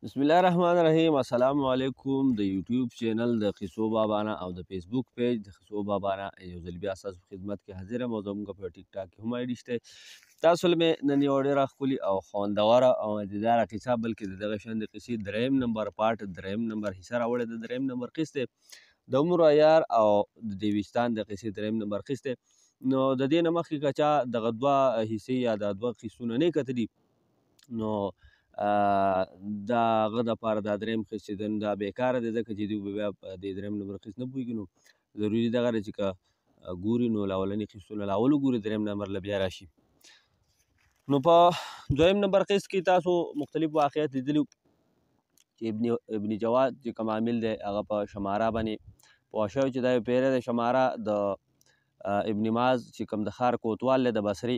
بسم الله الرحمن الرحیم. السلام علیکم. د یوټیوب چینل د قصو بابا نه او د فیسبوک پیج د قصو بابا نه یو ځل بیا ستاسو په خدمت کې حاضر یم او زموږ په ټیک ټاک کې هم آی ډي شته. تاسو له مې نن یوه ډېره ښکلي او خوندوره او مزیداره قصه بلکې د دغه شان د قصې دریم نمبر پارټ دریم نمبر حصه راوړې ده. دریم نمبر قسط دی د عمر عیار او د دیویستان د قصې دریم نمبر قسط دی. نو د دې نه مخکې که چا دغه دوه حصې یا دا دوه قصونه نه کتلي نو د هغه دپاره دا دریم قسط چې دی دا بېکاره دی، ځکه چې دوی به بیا په دې دریم نمبر قسط نه پوهېږي. نو ضروري دغه دی چې که ګوري نو له اولني قسطونه له اول وګوري، دریم نمبر له بیا راشي. نو په دویم نمبر قسط کې تاسو مختلف واقعیت لیدلي چې ابن جواد چې کوم عامل دی هغه په شماره باندې پوه شوی چې دا یو پیری دی. شماره د ابن معاذ چې کوم د ښار کوتوال دی د بصرې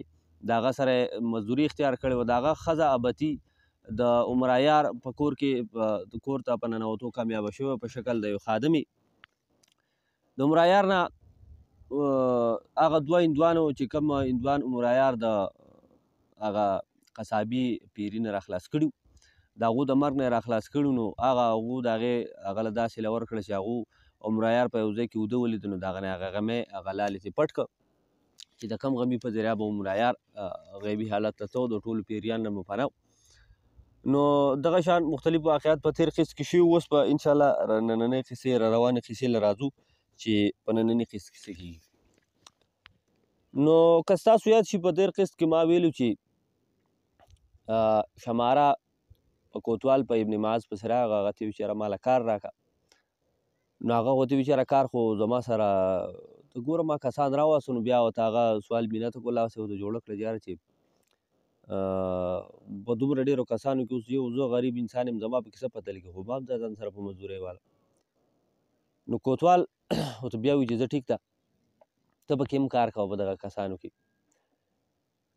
د هغه سره مزدوري اختیار کړې وه. د هغه ښځه ابتي د عمر عیار په کور کې کور ته په ننوتو کامیابه شوې په شکل د یو خادمې. د عمر عیار نه هغه دوه هندوانو چې کوم هندوان عمر عیار د هغه قصابي پیري نه راخلاص کړي، د هغو د مرګ نه یې راخلاص کړي، نو هغو د هغې هغه له داسې له ورکړه چې هغو عمر عیار په یو ځای کې اوده ولید، نو د هغه نه هغه غمی هغه لالې ته پټ کړ چې د کم غمي په ذریعه به عمر عیار غیبي حالت ته ته د ټولو پیریان نه مو پناه. نو دغه شان مختلف واقعات په تیر قسط کې شوي. اوس په انشاءالله نننۍ قصې را روانې قصې له راځو چې په ننني قسط کې څه کېږي. نو که ستاسو یاد شي په تیر قسط کې ما ویلو چې شماره په کوتوال په ابن معاذ پسې راغی، هغه ته ویل چې یاره ماله کار راکړه. نو هغه ورته ویل چې یاره کار خو زما سره ته ګوره ما کسان راوستو، نو بیا ورته هغه سوال مینته کول هسې ورته جوړه کړه چې یاره چې په دومره ډېرو کسانو کې اوس یو زه غریب انسان یم، زما پکې څه پته لګي، خو ما هم ځان سره په مزدورۍ واله. نو کوتوال ورته بیا وایي چې زه ټیک ده ته پکې هم کار کوه په دغه کسانو کې.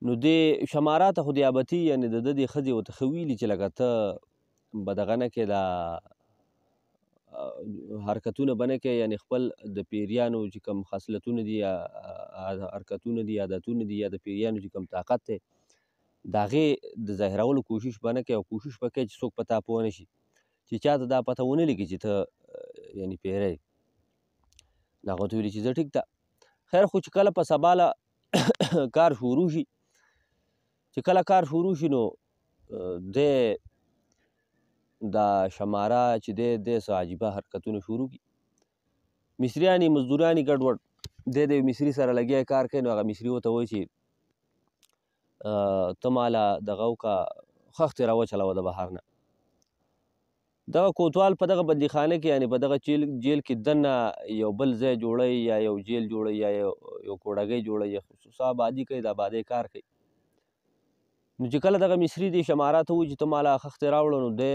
نو دې شماره ته خو د ابتي یعنې د ده دې ښځې ورته ښه ویلي چې لکه ته به دغه نه کې دا حرکتونه به نه کوې، یعنې خپل د پیریانو چې کوم خصلتونه دي یا حرکتونه دي عادتونه دي یا د پیریانو چې کوم طاقت دی د هغې د ظاهرولو کوشش به نه کوې، او کوشش به کوې چې څوک په تا پوه نه شي، چې چا ته دا پته ونه لګي چې ته یعنې پیری یې. نو هغه ورته ویلي چې زه ټیک ده. خیر خو چې کله په سباله کار شروع شي، چې کله کار شروع شي نو دی دا شماره چې دی څه عجیبه حرکتونه شروع کړي. مصریان یې مزدوران یې ګډوډ، دی د یو مصري سره لګیا کار کوي. نو هغه مصري ورته وایي چې ته ماله دغه وکړه خښتې راوچلوه د بهر نه. دغه کوتوال په دغه بندیخانه کې یعنې په دغه جیل کې دننه یو بل ځای جوړوي یا یو جیل جوړوي یا یو کوړګۍ جوړوي یا څه آبادي کوي، د آبادۍ کار کوي. نو چې کله دغه مصري دې شماره ته وایي چې ته ماله خښتې راوړه، نو دی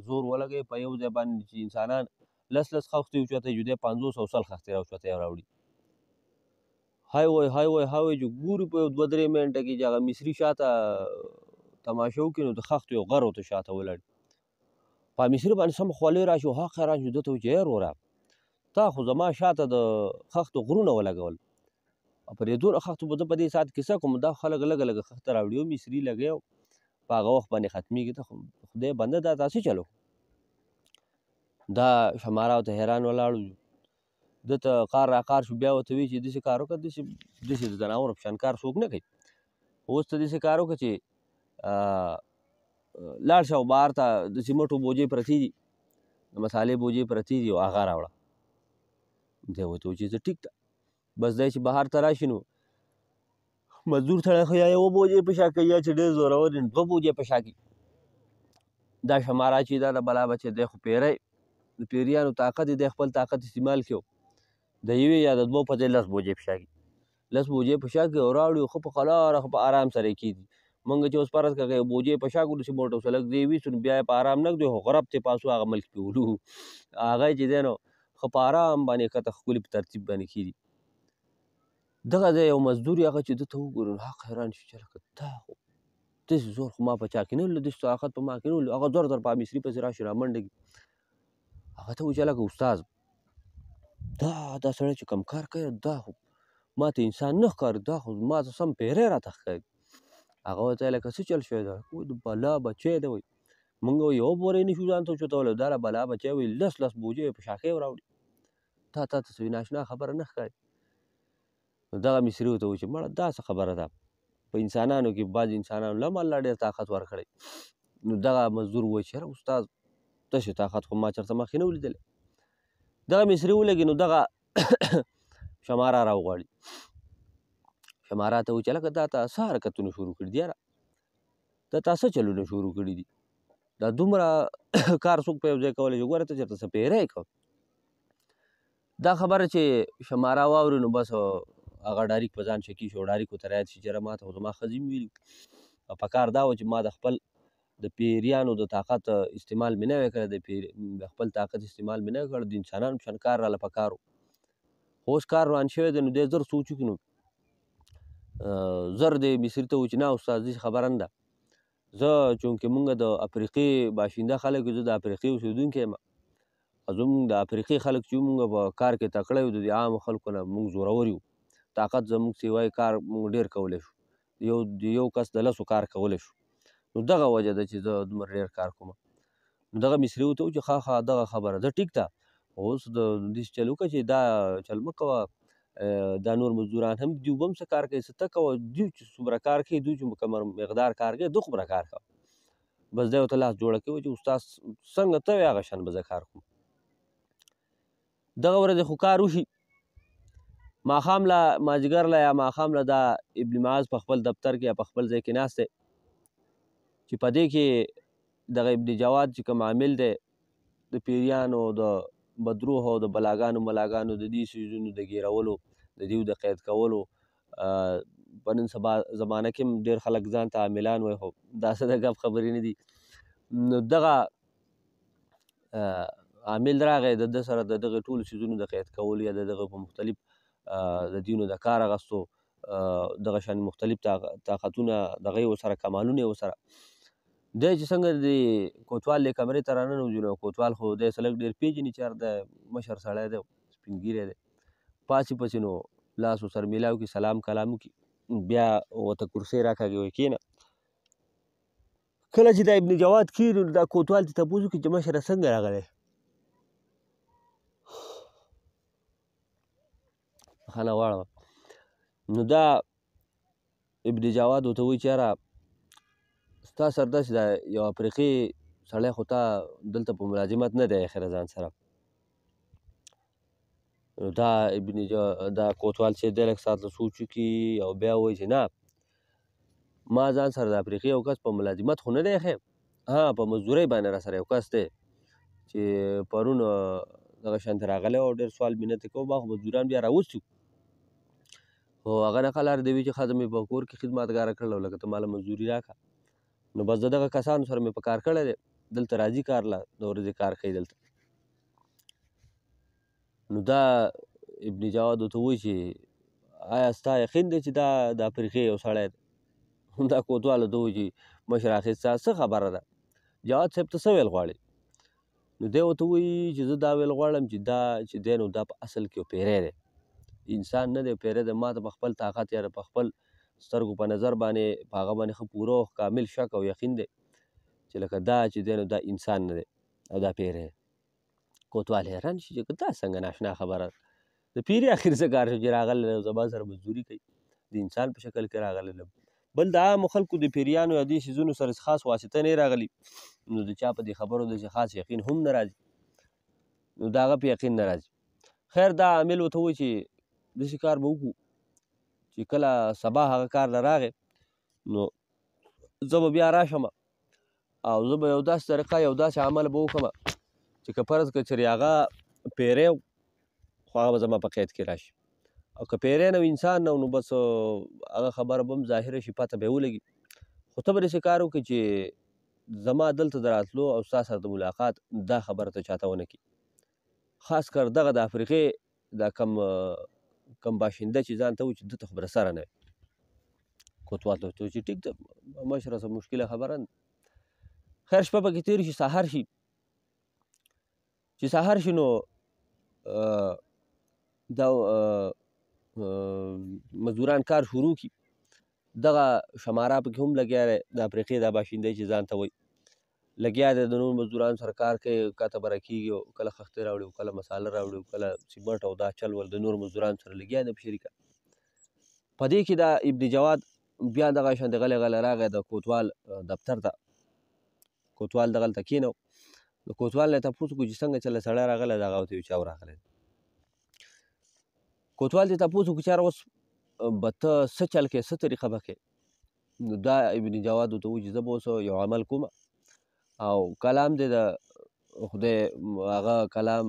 زور ولګوي په یو ځای باندې چې انسانان لس خښتې اوچتوي، چې دی 500 او 100 خښتې راوچتوي راوړي. های وای های وای های وای چې ګوري په یو 2-3 منټه کې چې هغه مصري شاته تماشه وکړي، نو د خښتو یو غر ورته شاته ولاړي. په مصري باندې سمه خولۍ راشي او حقه راشي، ده ته وایي چې ای وروره تا خو زما شاته د خښتو غرونه ولګول، او په دې دونه خښتو به زه په دې ساعت کې څه کوم. دا خلک لږه لږه خښته راوړي او مصري لګی او په هغه وخت باندې ختمېږي. ته خو خدای بنده دا تا څه چلو. دا شماره ورته حیران ولاړ و، ده ته قار راقار شو. بیا ورته وایي چې داسې کار وکړه، داسې د ځناورو په شان کار څوک نه کوي. اوس ته داسې کار وکړه چې لاړ شه او بهر ته د سیمټو بوجۍ پرتې دي، د مسالې بوجۍ پرتې دي او هغه راوړه. دی ورته وایي چې زه ټیک ده. بس دی چې بهر ته راشي نو مزدور سړی خو یا یوه بوجۍ په شا کوي یا چې ډېر زورور وي 2 بوجۍ په شا کوي. دا شماره چې دا د بلا بچی دی خو پیری، د پیریانو طاقت دی خپل طاقت استعمال کړي، د یوې یا د 2 په ځای 10 بوجۍ په شا کړي، 10 بوجۍ په شا کړي او راوړي او ښه په قلاره ښه په آرام سره یې کېږدي. موږ چې اوس فرض کړه که یو بوجۍ په شا کړو چې موټر سلک دې ویستو نو بیا یې په آرام نه ږدو، خو غرب ته پاسو هغه ملک پې ولو، هغه یې چې دی نو ښه په آرام باندې ښکته ښکلي په ترتیب باندې کېږدي. دغه ځای یو مزدور یې هغه چې ده ته وګوري نو حق حیران شي چې لکه دا خو داسې زور خو ما په چا کې نه ولیدو، داسې طاقت په ما کې نه ولیدو. هغه زر په مصري پسې راشي رامنډه کړي. هغه ته وایي چې هلکه استاد دا سړی چې کوم کار کوي دا خو ما ته انسان نه ښکاري، دا خو ما ته سم پیری راته ښکاري. هغه ورته ویل لکه څه چل شوی دی؟ وایي د بلا بچی دی. وایي موږ یو بورې نشو ځان ته اوچتولی، دا بلا بچی وایي 10 بوجۍ په شاخۍ راوړي، تا ته څه ناشنا خبره نه ښکاري. نو دغه مصري ورته وایي چې مړه دا څه خبره ده، په انسانانو کې بعض انسانانو له هم الله ډېر طاقت ورکړی. نو دغه مزدور وایي چې یاره استاد داسې طاقت خو ما چېرته مخکې نه و لیدلی. دغه مصري ولګي نو دغه شماره راوغواړي. شماره ته وایي چې هلکه دا تا څه حرکتونه شروع کړي دي یاره، دا تا څه چلونه شروع کړي دي، دا دومره کار څوک په یو ځای کولی شي، ګوره ته چېرته څه پیری کوه. دا خبره چې شماره واوري نو بس هغه ډاریک په ځان شکي شو، ډاریک ورته رایاد شي چې یاره ما ته خو زما ښځې هم ویلي او په کار دا و چې ما د خپل د پیریانو د طاقت استعمال مې نه وی کړی، د خپل طاقت استعمال مې نه وی کړی، د انسانانو په شان کار راله په کار و. خو اوس کار روان شوی دی نو دی زر سوچ وکړي نو زر دی مصري ته وایي چې نه استاد داسې خبره نه ده، زه چونکې مونږ د افریقې باشنده خلک یو، زه د افریقې اوسېدونکی یم او زمونږ د افریقې خلک چې مونږ په کار کې تکړه یو، د دې عامو خلکو نه مونږ زورور یو، طاقت زمونږ سوای کار مونږ ډېر کولی شو، یو کس د 10 کار کولی شو. نو دغه وجه ده چې زه دومره ډېر کار کوم. نو دغه مصري ورته وایي چې ښه دغه خبره ده ټیک ده، اوس داسې چل وکړه چې دا چل مه کوه، دا نور مزدوران هم دوی به هم څه کار کوي، څه ته کوه، دوی چې څومره کار کوي، دوی چې کوم مقدار کار کوي دومره کار کوه. بس دی ورته لاس جوړه کوي چې استاد څنګه ته وایې هغه شان به زه کار کوم. دغه ورځې خو کار وشي، ماښام له مازدیګر له یا ماښام له دا ابن معاذ په خپل دفتر کې یا په خپل ځای کې ناست دی چې په دې کې دغه ابن جواد چې کوم عامل دی د پیریانو د بدروح او د بلاګانو ملاګانو د دې څیزونو د ګیرولو د دیو د قید کولو په نن سبا زمانه کې هم ډېر خلک ځان ته عاملان وایي، خو دا څه د ګپ خبرې نه دي. نو دغه عامل راغی د ده سره د دغه ټولو څیزونو د قید کولو یا د دغه په مختلف د دینو د کار اخیستو دغه شان مختلف طاقتونه دغه یې ورسره کمالونه یې ورسره دی چې څنګه د کوتوال دې کمرې ته راننوځي نو کوتوال خو دی څه لږ ډېر پېژني چې یار د مشر سړی دی سپین ږیری دی، پاسې پسې نو لاس ورسره میلاو کړي، سلام کلام وکړي، بیا ورته کرسۍ راکاږي وایي کښېنه. کله چې دا ابن جواد کښېني نو دا کوتوال ته تپوس وکړي چې مشره څنګه راغلی، خانه واړوه. نو دا ابن جواد ورته وایي چې یاره ستا سره داسې دا یو افریقي سړی خو تا دلته په ملازمت نه دی ایښی ځان سره. نو دا کوتوال چې دی لږ ساعت له سوچ وکړي او بیا وایي چې نه ما ځان سره د افریقې یو کس په ملازمت خو نه دی ایښی، ها په مزدورۍ باندې را سره یو کس دی چې پرون دغه شانته راغلی او ډېر سوال مینت یې کوه، ما خو مزدوران بیا راوستي خو هغه نه قلار دی وایي چې ښځه مې په کور کې خدمتګاره کړله لکه ته ماله مزدوري راکړه. نو بس د دغه کسانو سره مې په کار کړی دی، دلته راځي کار له د ورځې کار کوي دلته. نو دا ابن جواد ورته وایي چې آیا ستا یقین دی چې دا د افریقې یو سړی دی؟ دا کوتوال ورته وایي چې مشر اخر ستا څه خبره ده، جواد صاحب ته څه ویل غواړې؟ نو دی ورته وایي چې زه دا ویل غواړم چې دا چې دی نو دا په اصل کې یو پیری دی، انسان نه دی، پیری دی. ما ته په خپل طاقت یا په خپل سترګو په نظر باندې په هغه باندې ښه پوره او کامل شک او یقین دی چې لکه دا چې دی نو دا انسان نه دی او دا پیری دی. کوتوال حیران شي چې دا څنګه ناشنا خبره ده، د پیري اخر څه کار شو چې راغلی او زما سره مزدوري کوي، د انسان په شکل کې راغلی. بل د عامو خلکو د پیریانو یا دې څیزونو سره خاص واسطه نه راغلي نو د چا په دې خبرو داسې خاص یقین هم نه راځي، نو د هغه په یقین نه راځي. خیر دا عامل ورته وایي چې داسې کار به وکړو چې کله سبا هغه کار له راغی نو زه به بیا راشم او زه به یو داسې طریقه یو داسې عمل به وکړم چې که فرض کړه چېرې هغه پیری خو هغه به زما په قید کې راشي، او که پیری نه انسان نه نو بس هغه خبره به هم ظاهره شي، پته به یې ولګي. خو ته به داسې کار وکړې چې زما دلته د راتلو او ستا سره د ملاقات دا خبره ته چاته ونه کړي، خاص کر دغه د افریقې دا کم باشنده چې ځان ته وایي چې ده ته خو به سره نه وي. کوتوال ته ورته وایي چې ټیک ده مشره څه مشکله خبره نه. خیر شپه پکې تېر شي، سهار شي، چې سهار شي نو دا مزدوران کار شروع کړي، دغه شماره پکې هم لګیا دی د افریقې دا باشندهی چې ځان ته وایي. لګیا دی د نور مزدورانو سره کار کوي کاته به راکېږي او کله خښتې راوړي او کله مساله راوړي او کله سیمنټ او دا چل ول د نور مزدورانو سره لګیا دی په شریکه. په دې کې دا ابن جواد بیا دغه شان د غلی غلی راغی د کوتوال دفتر ته. کوتوال دغلته کېنو. د کوتوال نه یې تپوس وکړو چې څنګه چله سړی راغلی دی. هغه ورته ویل چې او راغلی دی. کوتوال ته یې تپوس وکړو چې یاره اوس به ته څه چل کوې څه طریقه به کوې. نو دا ابن جواد ورته ووایي چې زه به اوس یو عمل کوم او کلام دی د خدای هغه کلام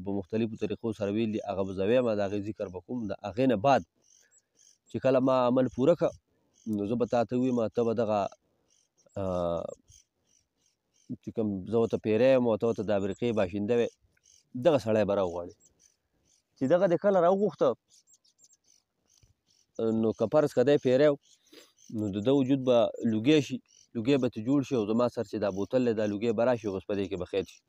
په مختلفو طریقو سره ویل دي هغه به زه ویم د هغې ذکر به کوم. د هغې نه بعد چې کله ما عمل پوره کړه نو زه به تا ته ویم ته به دغه چې کوم زه ورته پیری یم او ته ورته د افریقې باشنده وې دغه سړی به راوغواړې. چې دغه دې کله راوغوښته نو که فرض که دی پیری و نو د ده وجود به لوګی شي لوګی به ترې جوړ شي او زما سر چې دا بوتل دی دا لوګی به راشي اوس په دې کې به خیر شي.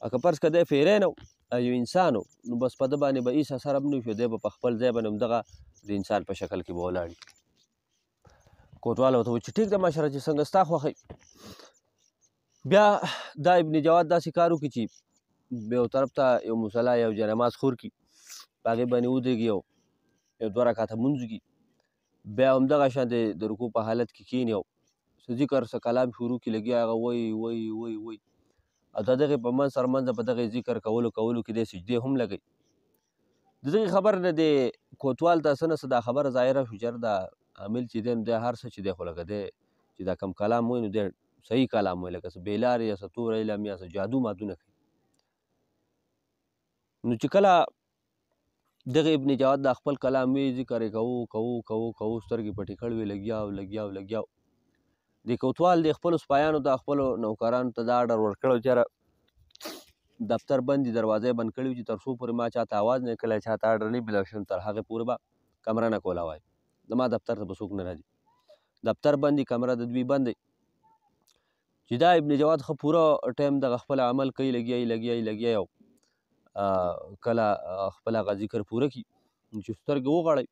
او که فرض که دی پیری نه و او یو انسان و نو بس په ده باندې به هېڅ اثر هم نه وشي. دی به په خپل ځای باندې همدغه د انسان په شکل کې به ولاړ وي. کوتواله ورته وویل چې ټیک ده مشره چې څنګه ستا خوښه. بیا دا ابن جواد داسې کار وکړي چې یو طرف ته یو مصلی یو جنماز خور کړي په هغې باندې ودرېږي او یو دوه رکعته لمونځ وکړي. بیا همدغه شان د رکوع په حالت کې کښېني او څه ذکر څه کلام شروع کړي لګیا هغه وایي وایي وایي وایي او د دغې په منځ سرمنځه په دغې ذکر کولو کې دی سجدې هم لګوي. د دغې خبر نه د کوتوال ته څه نه څه دا خبره ظاهره شو چې دا عامل چې دی نو دی هر څه چې دی خو لکه دی چې دا کم کلام وایي نو دی صحیح کلام وایي لکه څه بېلارې یا څه تور علم یا څه جادو مادونه کوي. نو چې کله دغه ابن جواد دا خپل کلام وی ذکر یې کوو سترګې پټې کړې وې لګیا و. د کوتوال د خپلو سپایانو د خپلو نوکرانو ته دا اډر ورکړی و چې یاره دفتر بند دي دروازه بند کړي چې تر څو پورې ما چاته آواز نه کړی چاته اډر نه میلاو شوی تر هغې پورې به کمره نه کولوای. زما دفتر ته به څوک نه راځي. دفتر بند دي کمره د دوی بند دی. چې دا ابن جواد ښه پوره ټایم دغه خپل عمل کوي لګیا او کله خپل هغه ذکر پوره کړي چې سترګې وغړوي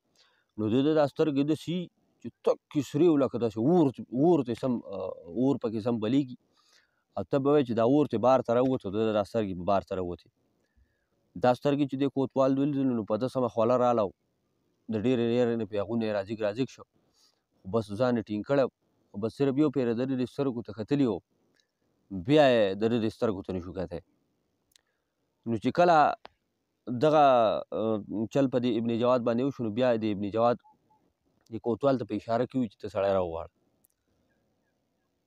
نو د ده دا سترګې داسې چې تکې سرې و لکه داسې اور پکې سم بلیږي او ته به وایې چې دا اور ترې بار ته راووتو د ده دا سترګې به بار ته راووتې. دا سترګې چې دی کوتوال ولیدلو نو په ده سمه خوله راله او د ډېرې ډېرې نه پې هغونه یې رازیګ شو بس ځان یې ټینګ کړی او بس صرف یو پیره د ده د سترګو ته کتلي وو بیا یې د ده د سترګو ته نه شو کتی. نو چې کله دغه چل په دې ابن جواد باندې وشو نو بیا د ابن جواد د کوتوال ته په اشاره کې وي چې ته سړی راوغواړه.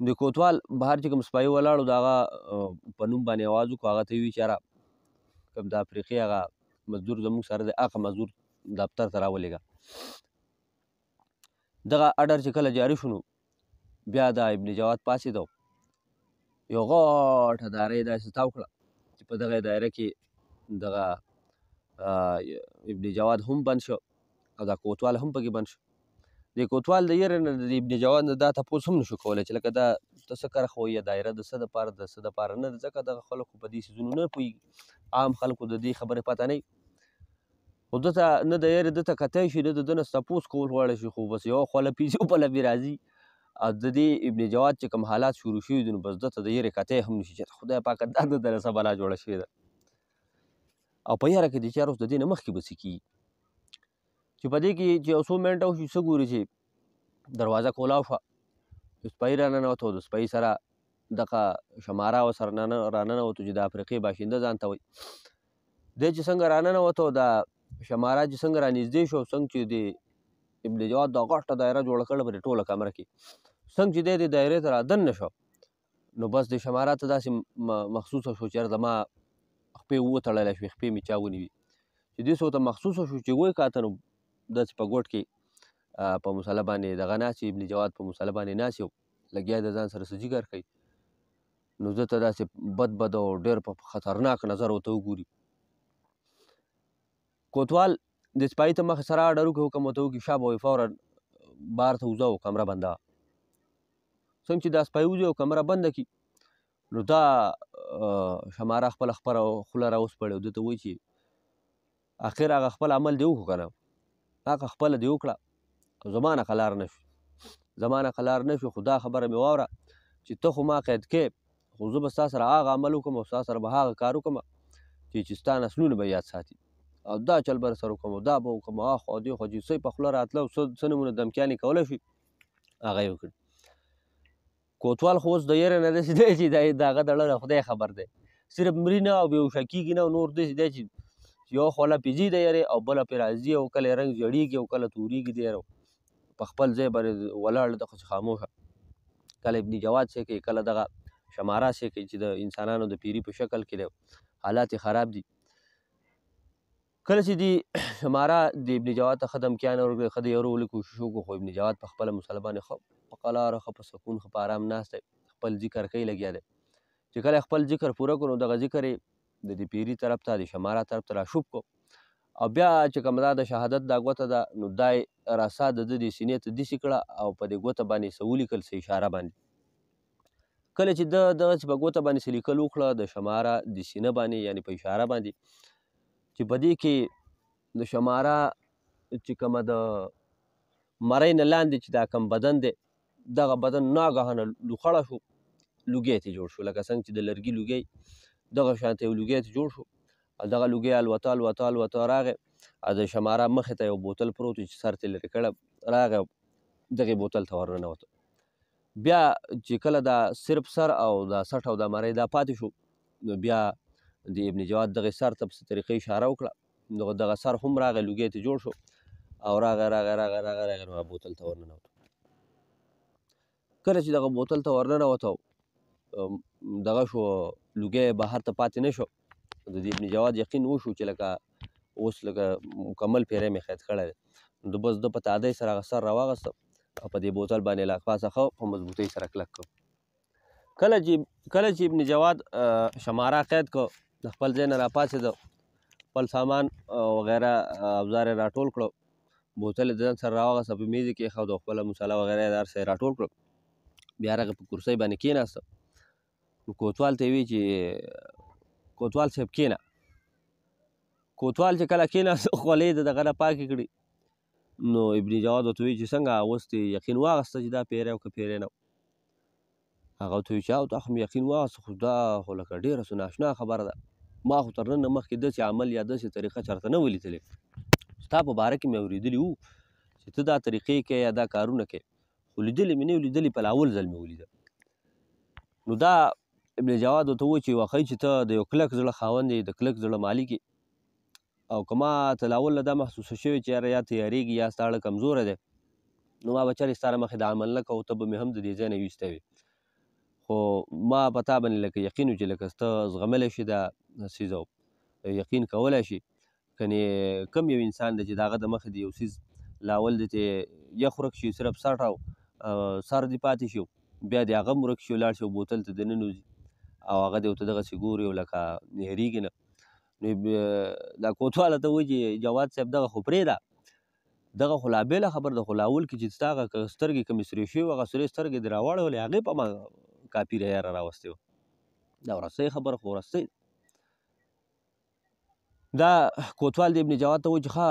د کوتوال بهر چې کوم سپایي ولاړو د هغه په نوم باندې اواز وکړو هغه ته یې ووي چې یاره کوم د افریقې هغه مزدور زموږ سره دی هغه مزدور دفتر ته راولېږه. دغه اډر چې کله جاري شو نو بیا دا ابن جواد پاڅېده یو غټه دایره یې داسې تاو کړه چې په دغه دایره کې دغه ابن جواد هم بند شو او دا کوتوال هم پکې بند شو. د کوتوال د یېرې نه د ابن جواد نه دا تپوس هم نشو کولی چې لکه دا ته څه کرښه وایې دایره د څه دپاره د څه دپاره نه ځکه دغه خلکو په دې څیزونو نه پوهېږي. عام خلکو د دې خبرې پته نه وي خو ده ته نه د یېرې ده ته کتی شي نه د ده نه تپوس کول غواړی شي خو بس یوه خوله پیځي او بله پې راځي او د دې ابن جواد چې کوم حالات شروع شوي دي نو بس ده ته د یېرې کتی هم نشي چې خدای پاکه دا د ده نه څه بلا جوړه شوې ده او په یاره کې دی چې یاره اوس د دې نه مخکې به څه کېږي چې په دې کې چې یو څو منټه وشي څه ګوري چې دروازه کولاو شوه سپایي راننوته او د سپایي سره دغه شماره ورسره راننوتو چې د افریقې باشنده ځان ته وایي. دی چې څنګه راننوته او دا شماره چې څنګه رانږدې شو څنګه چې د ابن جواد دا غټه دایره جوړه کړه په دې ټوله کمره کې څنګه چې دی د دایرې ته رادننه شو نو بس د شماره ته داسې مخصوصه شو چې یاره زما خپې وتړلی شوې خپې مې چا ونیوي چې دې څه ورته مخصوصه شو چې وایي کاته نو داسې په ګوټ کې په مسله باندې دغه ناست ابن جواد په مسله باندې ناست یو لګیا د ځان سره څه ذکر کوي نو ده ته داسې بد او ډېر په خطرناک نظر ورته وګوري. کوتوال د سپایي ته مخې سره اډر وکړي حکم ورته وکړي شابه وایي فورا بار ته وځه او کمره بنده څنګه چې دا سپایي وځي او کمره بنده کړي نو دا شماره خپله خوله راوسپړي او ده ته وایي چې اخر هغه خپل عمل دې وکړو که نه هغه خپله دې وکړه او زما نه لار نه شو خو دا خبره مې واوره چې ته خو ما قید کې خو زه به ستا سره هغه عمل وکړم او ستا سره به هغه کار وکړم چې ستا نسلونه به یاد ساتي او دا چل به سره وکړم او دا به وکړم اخوا دېخوا چې څه په خوله راتله او څه نمونه دمکیانې کولی شي هغه یې وکړي. کوتوال خو اوس د یېرې نه داسې دی چې د هغه د ړه خدای خبر دی، صرف مري نه او بېهوشه کېږي نه او نور داسې دی چې یوه خوله پې ځي د یېرې او بله پې راځي او کله یې رنګ زیړېږي او کله تورېږي د یېره په خپل ځای باندې ولاړ دغسې خاموشه. کله ابن جواد صاحب کوي، کله دغه شماره صاحب کوي چې د انسانانو د پیري په شکل کې دی، حالات یې خراب دي. کله چې د شماره د ابن جواد ته ښه دمکیانې ورکړې، ښه د یورولو کوشش وکړو، خو ابن جواد په خپله مسلمان ښه په قلاره، ښه په سکون، ښه په ارام ناست دی، خپل ذکر کوي لګیا دی. چې کله خپل ذکر پوره کړو نو دغه ذکر یې د دې پیري طرف ته د شماره طرف ته راشوب کړو او بیا چې کوم دا د شهادت دا ګوته ده نو دا یې راسا د ده د سینې ته دسې کړه او په دې ګوته باندې څه ولیکل څه اشاره باندې. کله چې ده دغسې په ګوته باندې څه لیکل وکړه د شماره د سینه باندې یعنې په اشاره باندې چې په دې کې د شماره چې کومه د مرۍ نه لاندې چې دا کم بدن دی دغه بدن ناګهانه لوخړه شو، لوګی ترې جوړ شو، لکه څنګه چې د لرګي لوګی دغه شانته یو لوګی ترې جوړ شو او دغه لوګی الوته الوته الوته راغی او د شماره مخې ته یو بوتل پروت و چې سر ترې لرې کړی راغی دغې بوتل ته ورننوته. بیا چې کله دا صرف سر او دا سټ او دا مرۍ دا پاتې شو نو بیا د ابن جواد دغې سر ته په څه طریقې اشاره وکړه، دغه سر هم راغی لوګی ترې جوړ شو او راغی نو هغه بوتل ته ورننوته. کله چې دغه بوتل ته ورننوته دغه شو لوګی بهر ته پاتې نه شو، د دې ابن جواد یقین وشو چې لکه اوس لکه مکمل پیری مې خید کړی دی نو بس ده په تادۍ سره هغه سر راواغسته او په دې بوتل باندې لا پاسه ښه په مضبوطۍ سره کلک کړ. کله چې ابن جواد شماره قید کړ د خپل ځای نه راپاڅېده، خپل سامان وغیره اوزار یې راټول کړو، بوتل یې د ځان سره راواغسته، په میز یې کېښود او خپله مساله وغیره یې هر څه یې راټول کړو. بیا هغې په کرسۍ باندې کېناسته نو کوتوال ته یې وی چې کوتوال صاحب کېنه. کوتوال چې کله کېناسته خولۍ یې د دغه نه پاکې کړي نو ابن جواد ورته وایي چې څنګه اوس دې یقین واخیسته چې دا پیری او که پیری نه و؟ هغه ورته وایي چې تا خو مې یقین واخیسته خو دا خو لکه ډېره څه ناشنا خبره ده، ما خو تر نن نه مخکې داسې عمل یا داسې طریقه چېرته نه و لیدلې، ستا په باره کې مې اورېدلي وو چې ته دا طریقې کوې یا دا کارونه کوې، خو لیدلې مې نه وو، لیدلې په اول ځل مې ولیده. نو دا ابن جواد ورته ووایي چې واقعي چې ته د یو کلک زړه خاوند یې، د کلک زړه مالک یې او که ما ته له اول نه دا محسوسه شوې چې یاره یا تیارېږي یا ستا اړه کمزوری دی نو ما به چرې ستا نه مخکې دا عمل نه کوو، ته به مې هم د دې ځای نه ویستی وې. خو ما په تا باندې لکه یقین و چې لکه ته زغملی شي دا څیز او یقین کولی شي، کنې کم یو انسان دی چې د هغه د مخې د یو څیز له اول د ترې یخ ورک شي، صرف سټ او سر دې پاتې شي، بیا دې هغه هم ورک شي، ولاړ شي او بوتل ته دننوځي او هغه دې ورته دغسې ګوري او لکه هېرېږي نه. نو دا کوتواله ته وایي چې جواد صاحب دغه خو پرېږده، دغه خو لا بېله خبره ده، خو لا اول کې چې ستا هغه سترګې کومې سرې شوې وې هغه سرې سترګې دې راواړولې هغې په ما کاپي یاره راوستې وه، دا وروستۍ خبره خو وروستۍ ده. دا کوتوال د ابن جواد ته وایي چې ښه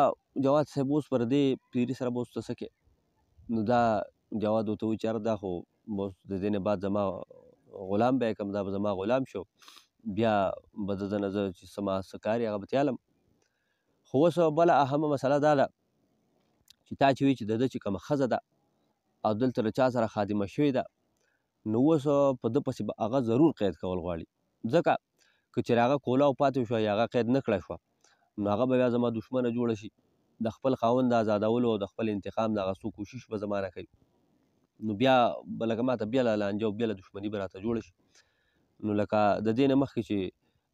جواد صاحب اوس پر دې پیري سره به اوس ته څه کوې؟ نو دا جواد ورته وایي چې یاره دا خو اوس د دې نه بعد زما غلام به یې کړم، دا به زما غلام شو، بیا به د ده نه زه چې څه ما څه کار یې هغه به تیالم. خو اوس بله اهمه مسله دا ده چې تا چې وایي چې د ده چې کومه ښځه ده او دلته له چا سره خادمه شوې ده نو اوس په ده پسې به هغه ضرور قید کول غواړي، ځکه که چېرې هغه کولاو پاتې شوه یا هغه قید نه کړی شوه نو هغه به بیا زما دښمنه جوړه شي، د خپل خاوند د آزادولو او د خپل انتقام د اخیستو کوشش به زما نه کوي، نو بیا به لکه ما ته بېله لانجه او بېله دښمني به راته جوړه شي. نو لکه د دې نه مخکې چې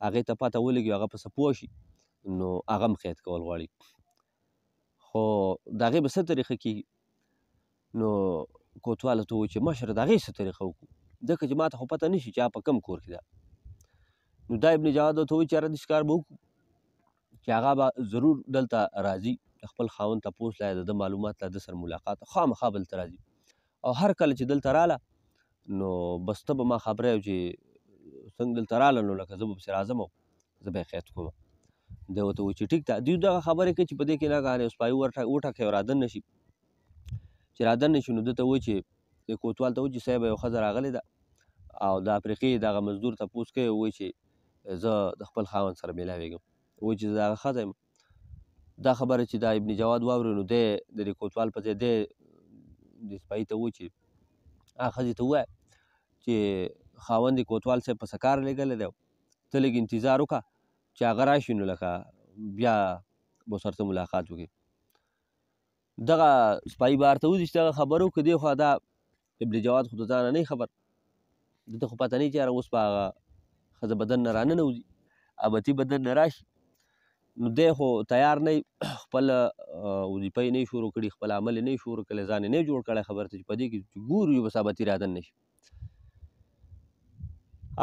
هغې ته پته ولګي هغه پسې پوه شي نو هغه هم قید کول غواړي. خو د هغې به څه طریقه کېږي؟ نو کوتواله ته وایي چې مشره د هغې څه طریقه وکړو، ځکه چې ما ته خو پته نه شي چې هغه په کوم کور کې ده. نو دا ابن جواد ورته وایي چې یاره داسې کار به وکړو چې هغه به ضرور دلته راځي، خپل خاوند تپوس لا د ده معلومات لا ده سره ملاقات خامخا به دلته راځي او هر کله چې دلته راله نو بس ته به ما خبره یو چې څنګه دلته راله نو لکه زه به پسې راځم او زه به یې قید کوم. دی ورته وایي چې ټیک ده. دوی دغه خبرې کوي چې په دې کې ناګهانه یو سپایي وټاکئ او رادننه شي، چې رادننه شي نو ده ته وایي چې کوتوال ته وایي چې صاحبه یو ښځه راغلې ده او د افریقې دغه مزدور تپوس کوي وایي چې زه د خپل خاوند سره میلاویږم وایي چې زه د هغه ښځه یم. دا خبره چې دا ابن جواد واوري نو دی د دې کوتوال په ځای دی دې سپایي ته وایي چې هغه ښځې ته ووایه چې خاوند یې کوتوال صاحب په څه کار لېږلی دی ته لږ انتظار وکړه چې هغه راشي نو لکه بیا به سره ته ملاقات وکړي. دغه سپایي بهر ته وځي چې دغه خبره وکړي دې خوا دا ابن جواد خو د ځانه نه خبر ده ته خو پته نه چې یاره اوس به هغه ښځه بدن نه راننوځي ابدي بدن نه راشي نو دی خو تیار نه خپل وظیفه یې نه شروع کړي خپل عمل یې نه شروع کړی ځان یې نه جوړ کړی خبر ته چې په دې کې چې ګورو بس ابدي رادن نه شي.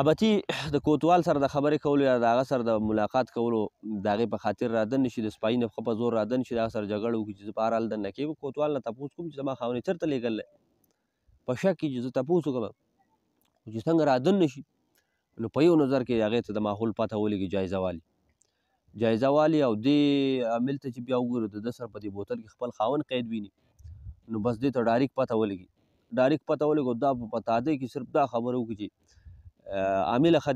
ابدي د کوتوال سره د خبرې کولو یا د هغه سره د ملاقات کولو د هغې په خاطر رادن نه شي د سپایي نه ښه په زور رادن شي د هغه سره جګړه وکړي چې زه په هر حال دننه کېږم کوتوال نه تپوس کوم چې زما خاوند یې چېرته لېږلی په شک کې چې زه تپوس وکړم خو چې څنګه رادن نه شي نو په یو نظر کې هغې ته د ماحول پته ولګي جایزه والي او دې عامل ته چې بیا وګورو د ده سره په دې بوتل کې خپل خاوند قید ویني نو بس دې ته ډایرکټ پته ولګي دا په تاده کې صرف دا خبره وکړي چې عامله ښه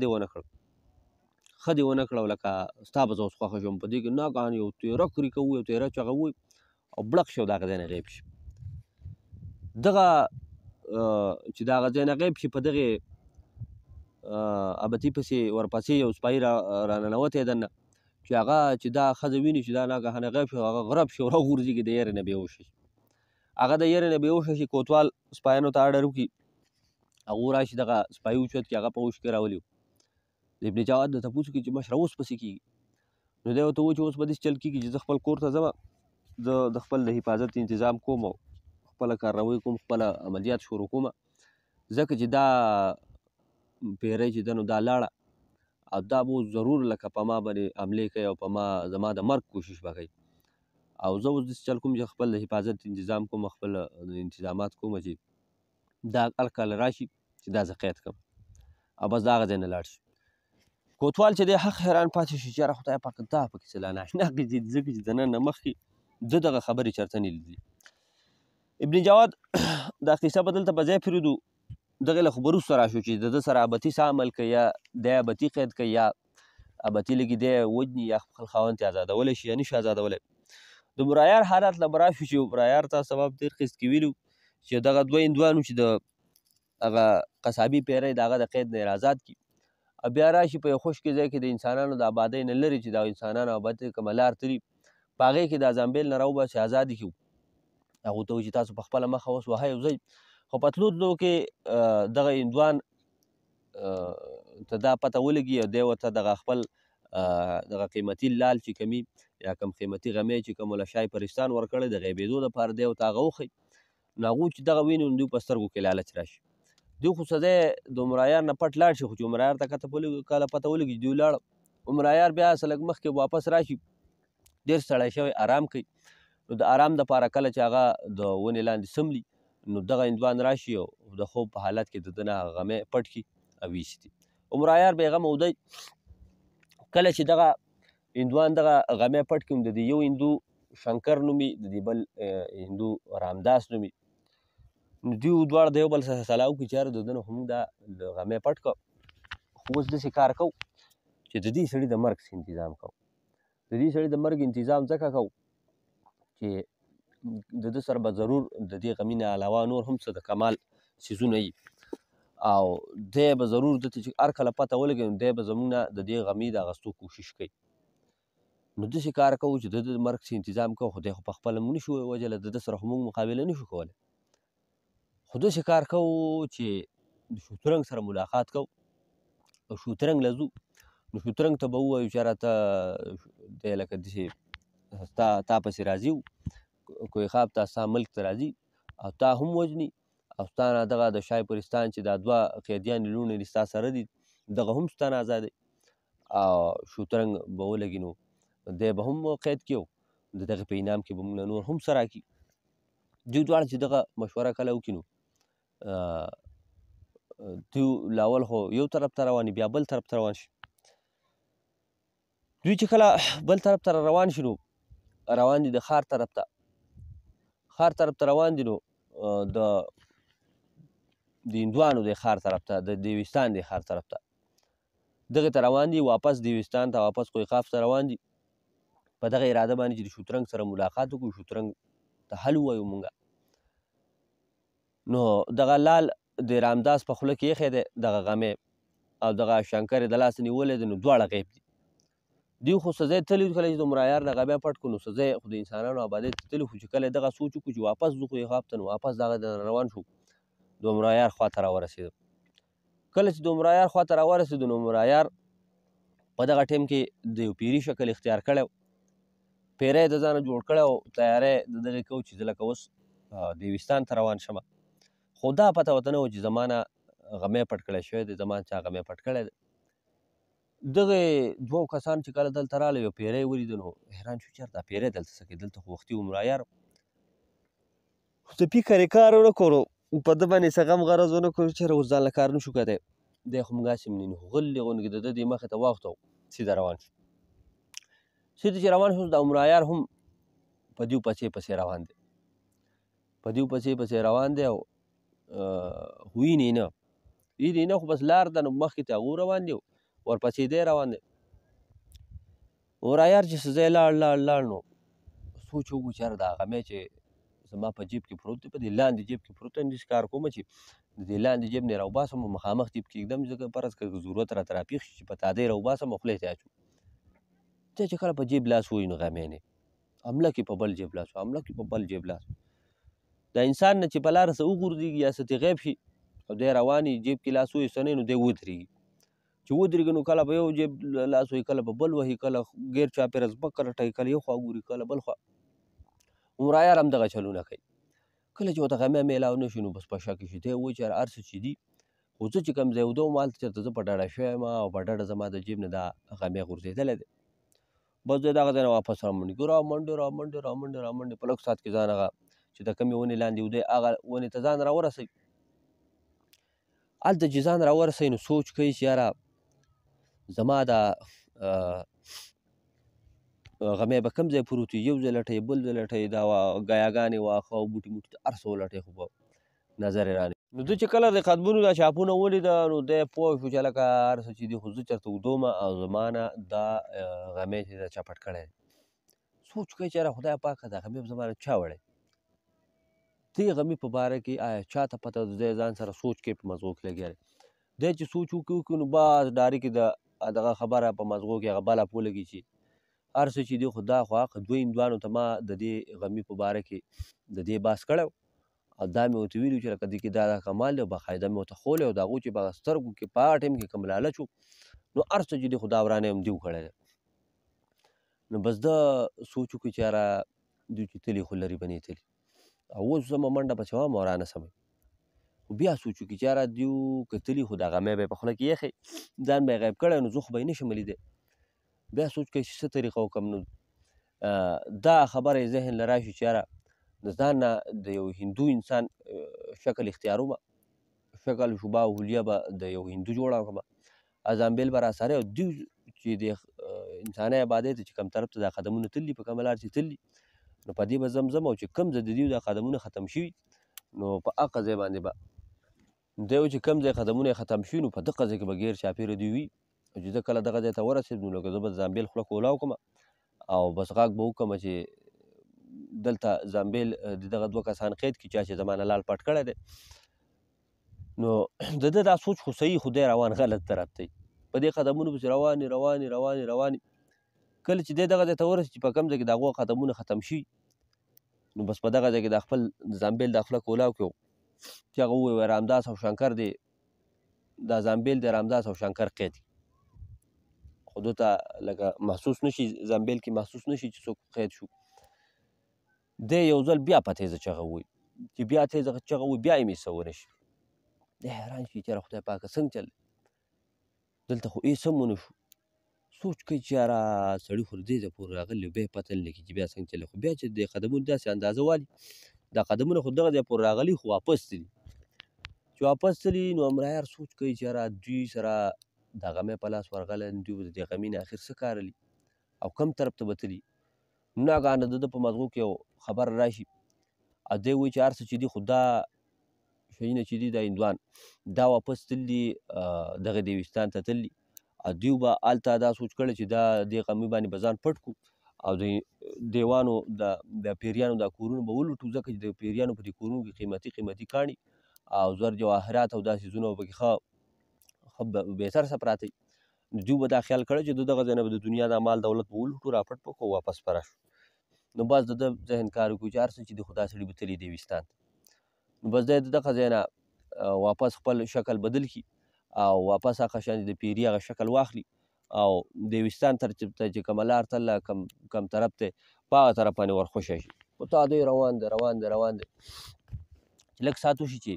دې ونه کړه لکه ستا به زه اوس خوښه شوم په دې کې ناګهان یو تیره کریکه ووایي یو تیره چغه ووایي او بړق شي او د هغه ځای نه غیب شي. دغه چې د هغه ځای نه غیب شي په دغې ابدي پسې ورپسې یو سپایي راننوتی دننه چې هغه چې دا ښځه ویني چې دا ناګهانه غیب شي هغه غرب شي او راوغورځېږي د یېرې نه بېهوشه شي. هغه د یېرې نه بېهوشه شي کوتوال سپایانو ته اډر وکړي هغه راشي دغه سپایي اوچت کړي هغه په هوش کې راولي د ابن جواد نه تپوس وکړي چې مشره اوس پسې کېږي نو دی ورته ووایي چې اوس به داسې چل کېږي چې زه خپل کور ته ځمه زه د خپل د حفاظت انتظام کوم او خپله کارروی کوم خپله عملیات شروع کومه ځکه چې دا پیری چې ده نو دا لاړه او دا به ضرور لکه په ما باندې حملې کوي او په ما زما د مرګ کوشش به کوي او زه اوس داسې چل کوم چې خپل د حفاظت انتظام کوم خپل انتظامات کوم چې دا کله راشي چې دا زه قید کړم او بس د هغه ځای نه لاړ شي. کوتوال چې دی حق حیران پاتې شي چې یاره خدای پاکه دا پکې څه لا ناشنا قضیې دي ځکه چې د نن نه مخکې ده دغه خبرې چېرته نه لیدلي. ابن جواد دا قصه به دلته په ځای پرېږدو دغې له خو به وروسته راشو چې د ده سره ابدي څه عمل کوي یا دی ابدي قید کوي یا ابدي لږې دی وجني یا خپل خاوند یې ازادولی شي یا نه شي ازادولی. د برایار حالت له به راشو چې برایار ته سبب تېر قسط کې ویلو چې دغه دوه هندوانو چې د هغه قصابي پیری د هغه د قید نه آزاد کړي بیا راشي په یو خشکې ځای کې د انسانانو د آبادۍ نه لرې چې د انسانانو آبادۍ کومه لار تلي په هغې کې دا زامبیل نه راوباسي ازاد یې کړي هغو ته وایي چې تاسو په خپله مخه اوس وهئ او ځئ خو په تلو تلو کې دغه هندوان ته دا پته ولګي او دی ورته دغه خپل دغه قیمتي لال چې کمي یا کم قیمتي غمی چې کوم له شای پرستان ورکړی د غیبېدو دپاره دی ورته هغه وښیي نو هغو چې دغه ویني نو دوی په سترګو کې لالچ راشي دوی خو سزای د عمرایار نه پټ لاړ شي خو چې عمرایار ته کله پته ولګي چې دوی لاړه عمرایار بیا څه لږ مخکې واپس راشي ډېر ستړی شوی آرام کوي نو د آرام دپاره کله چې هغه د ونې لاندې څملي نو دغه هندوان راشي او د خوب په حالت کې د ده نه هغه غمی پټ کړي او ویستي عمرایار بېغمه ودی کله چې دغه هندوان دغه غمی پټ کړي د دې یو هندو شنکر نومي د دې بل هندو رامداس نومي نو دوی دواړه د یو بل سره سلا وکړي چې یاره د ده نه خو موږ دا غمی پټ کړو خو اوس داسې کار کوو چې د دې سړي د مرګ انتظام کوو د دې سړي د مرګ انتظام ځکه کوو چې د ده سره به ضرور د دې غمي نه علاوه نور هم څه د کمال څیزونه وي او دی به ضرور دته چې هر کله پته ولګي نو دی به زموږ نه د دې غمي د اخیستو کوشش کوي نو داسې کار کوو چې د ده د مرګ څه انتظام کوو خو دی خو پخپله موږ نشو وجلی د ده سره خو موږ مقابله نشو کولی خو داسې کار کوو چې د شوترنګ سره ملاقات کوو او شوترنګ له ځو نو شوترنګ ته به ووایو چې یاره ته دی لکه داسې تا پسې راځي کوی خواب ته ستا ملک ته راځي او تا هم وژني او ستا نه دغه د شای پرستان چې دا دوه قیدیانې لوڼې دي ستا سره دي دغه هم ستا نه ازادوي او شوترنګ به ولګي نو دی به هم قید کړي د دغې په انعام کې به موږ نور هم څه راکړي دوی دواړه چې دغه مشوره کله وکړي نو دوی لاول خو یو طرف ته روان بیا بل طرف ته روان شي دوی چې کله بل طرف ته روان شي نو روان دي د ښار طرف ته روان دي نو د د هندوانو دی ښار طرف ته د دیوستان دی ښار طرف ته دغې ته روان دي واپس دیوستان ته واپس قویقاف ته روان دي په دغه اراده باندې چې د شترنګ سره ملاقات وکړو شترنګ ته حل ووایو مونږ نو دغه لال د رامداس په خوله کې ایښی دی دغه غمی او دغه شنکر یې د لاسه نیولی دی نو دواړه غیب دي دوی خو څه ځای تللي کله چې د عمرایار د غمی پټ کړو نو څه ځای خو د انسانانو آبادۍ ته تللي خو چې کله دغه سوچ وکړو چې واپس ځو قویقاف ته نو واپس دغه روان شو د عمرایار خواته راورسېدو کله چې د عمرایار خواته راورسېدو نو عمرایار په دغه ټیم کې د یو پیري شکل اختیار کړی پیری د ځانه جوړ کړی او تیاری د دغې کوو چې زه لکه اوس دیوستان ته روان شمه خو دا پته ورته نه وه چې زما نه غمی پټ کړی شوی دی زما چا غمی پټ کړی دی دغې دوو کسان چې کله دلته راغله یو پیری ولیده نو حیران شو چېرته پیری دلته څه کوي دلته خو وختي عمرایار خو د فکر یې کار ونه کړو په ده باندې څه غم غرض ونه کړو چېرې اوس ځان له کار نه شو کتی دی خو همداسې مني نو غلې غوندې د ده دې مخې ته واوښته سیده روان شو سیده چې روان شو د عمرایار هم په دیو پسې روان دی په دیو پسې روان دی او خو ویني نه خو بس لار ده نو مخکې ته هغو روان دي ورپسې دی روان دی عمرایار چې څه ځای لاړ نو سوچ وکړو چې یاره دا غمی چې زما په جیب کې پروت دی په دې لاندې جیب کې پروت دی همداسې کار کومه چې د دې لاندې جیب نه یې راوباسم او مخامخ جیب کې ږدم ځکه فرض کړه که ضرورت راته راپېښ شي چې په تادۍ راوباسم او خولې ته اچوم ته چې کله په جیب لاس ووایي نو غمی نه حمله کې په بل جیب لاس حمله کې په بل جیب لاس د انسان نه چې په لاره څه وغورځېږي یا څه ترې غیب شي او دی روان جیب کې لاس ووایي څه نه نو دی ودرېږي چې ودرېږي نو کله به یو جیب لاس وهي کله به بل وهي کله ګیر چاپېره ځمکه لټوي کله یو خوا ګوري کله بل خوا عمرایار هم دغه چلونه کوي کله چې ورته غمی میلاو نه شي نو بس په شک شي دی وایي چې هر څه چې دي خو زه چې کوم ځای ودوم هلته چېرته زه په ډډه شوی یم او په ډډه زما د جیب نه دا غمی غورځېدلی دی بس دی دغه ځای نه واپس رامنډې په لږ ساعت کې ځان هغه چې د کومې ونې لاندې ودی هغه ونې ته ځان راورسوي هلته چې ځان راورسوي نو سوچ کوي چې یاره زما دا غمی به کوم ځای پروت وي یو ځای لټوي بل ځای لټوي دا ګیاګانې واښه او بوټي موټي هر څه ولټوي خو په نظر یې رانه نو ده چې کله د قدمونو دا چاپونه ولیده نو دی پوه شو چې هلکه هر څه چې دي خو زه چېرته ودومه او زما نه دا غمی چې دی چا پټ کړی دی سوچ کوي چې یاره خدای پاکه دا غمی به زما نه چا وړی دې غمي په باره کې آیا چاته پته ده دی ځان سره سوچ کوي په مزغو کې لګیا دی دی چې سوچ وکړي نو بس ډارې کې دغه خبره په مزغو کې هغه بله پولګي چې هر څه چې دي خو دا خو حق دوه هندوانو ته ما د دې غمي په باره کې د دې بحث کړی او دا مې ورته ویلي چې لکه دې کې دا کمال دی او باقاعده مې ورته ښولی او د هغو چې په هغه سترګو کې په هغه ټایم کې کوم لالچ و نو هر څه چې دي خو دا ورانه هم دیو کړی دی نو بس ده سوچ وکړي چې یاره دوی چې تلي خو لرې به نه تلي او اوس زه منډه پسې وم او رانه سمئ خو بیا سوچ وکړي چې یاره دیو که تلي خو دا غمی به یې په خوله کې ایښی ځان به یې غیب کړی نو زه خو به یې نه شم لیدی بیا سوچ کوي چې څه طریقه وکړم نو دا خبره یې ذهن له راشي چې یاره د ځان نه د یو هندو انسان شکل اختیارومه شکل شوبه او حلیه به د یو هندو جوړه کړمه ازامبیل به راسره او دوی چې د انساني آبادۍ ته چې کوم طرف ته دا قدمونه تللي په کومه لار چې تللي نو په دې به زم او چې کوم ځای د دوی دا قدمونه ختم شوي نو په هغه ځای باندې به دی چې کوم ځای قدمونه یې ختم شوي نو په دغه ځای کې به ګیر چاپېره دوی وي چې زه کله دغه ځای ته ورسېد نو لکه زه به د زامبیل خوله کولاو کړم او بس غږ به وکړم چې دلته زامبیل د دغه دوه کسان قید کړي چا چې زما نه لال پټ کړی دی نو د ده دا سوچ خو صحیح خو دی روان غلط طرف ته په دې قدمونو پسې روانې کله چې دی دغه ځای ته ورسېد چې په کوم ځای کې د هغو قدمونه ختم شي نو بس په دغه ځای کې د خپل زامبیل دا خوله کولاو کړو چې هغه ووایي رامداس او شنکر دی دا زامبیل دی رامداس او شنکر قید خو ده ته لکه محسوس نشي زامبیل کې محسوس نشي چې څوک قید شو دی یو ځل بیا په تیزه چغه ووایي چې بیا تیزه چغه ووایي بیا یې مې څه ونه شي دی حیران شي چې یاره خدای پاکه څنګه چل دلته خو هېڅ هم ونه شو سوچ کوي چې یاره سړي خو دې ځای پورې راغلی بیا یې پته نه لګي چې بیا څنګه چلی خو بیا چې د قدمونو داسې اندازه والي دا قدمونه خو دغه ځای پورې راغلي خو واپس تلي چې واپس تلي نو امرایار سوچ کوي چې یاره دوی سره دا غمی په لاس ورغلی دوی به د دې غمي نه اخر څه کارلي او کم طرف ته به تلي نو ناګهانه د ده په مزغو کې یو خبر راشي او دی وایي چې هر څه چې دي خو دا شیونه چې دي دا هندوان دا واپس تللي دغه دیوستان ته تللي او دوی به هلته دا سوچ کړی چې دا دې غمي باندې به ځان پټ کړو او د دیوانو د پیریانو دا کورونه به ولوټو ځکه چې د پیریانو په دې کورونو کې قیمتي کاڼي او زر جواهرات او دا څیزونه به پکې ښه بهتر څه پراته وي دوی به دا خیال کړی چې د دغه ځای نه به د دنیا دا مال دولت به ولوټو را پټ به کړو واپس به راشو نو بس د ده ذهن کار وکړو چې هر څه چې دي خو دا سړي به تلي دیوستان نو بس دی د دغه ځای نه واپس خپل شکل بدل کړي او واپس هغه شان د پیري هغه شکل واخلي او دیوستان ته چې کومه لار تلله کم طرف ته په هغه طرف باندې ورخوشی شي خو تا دی روان دی لږ ساعت وشي چې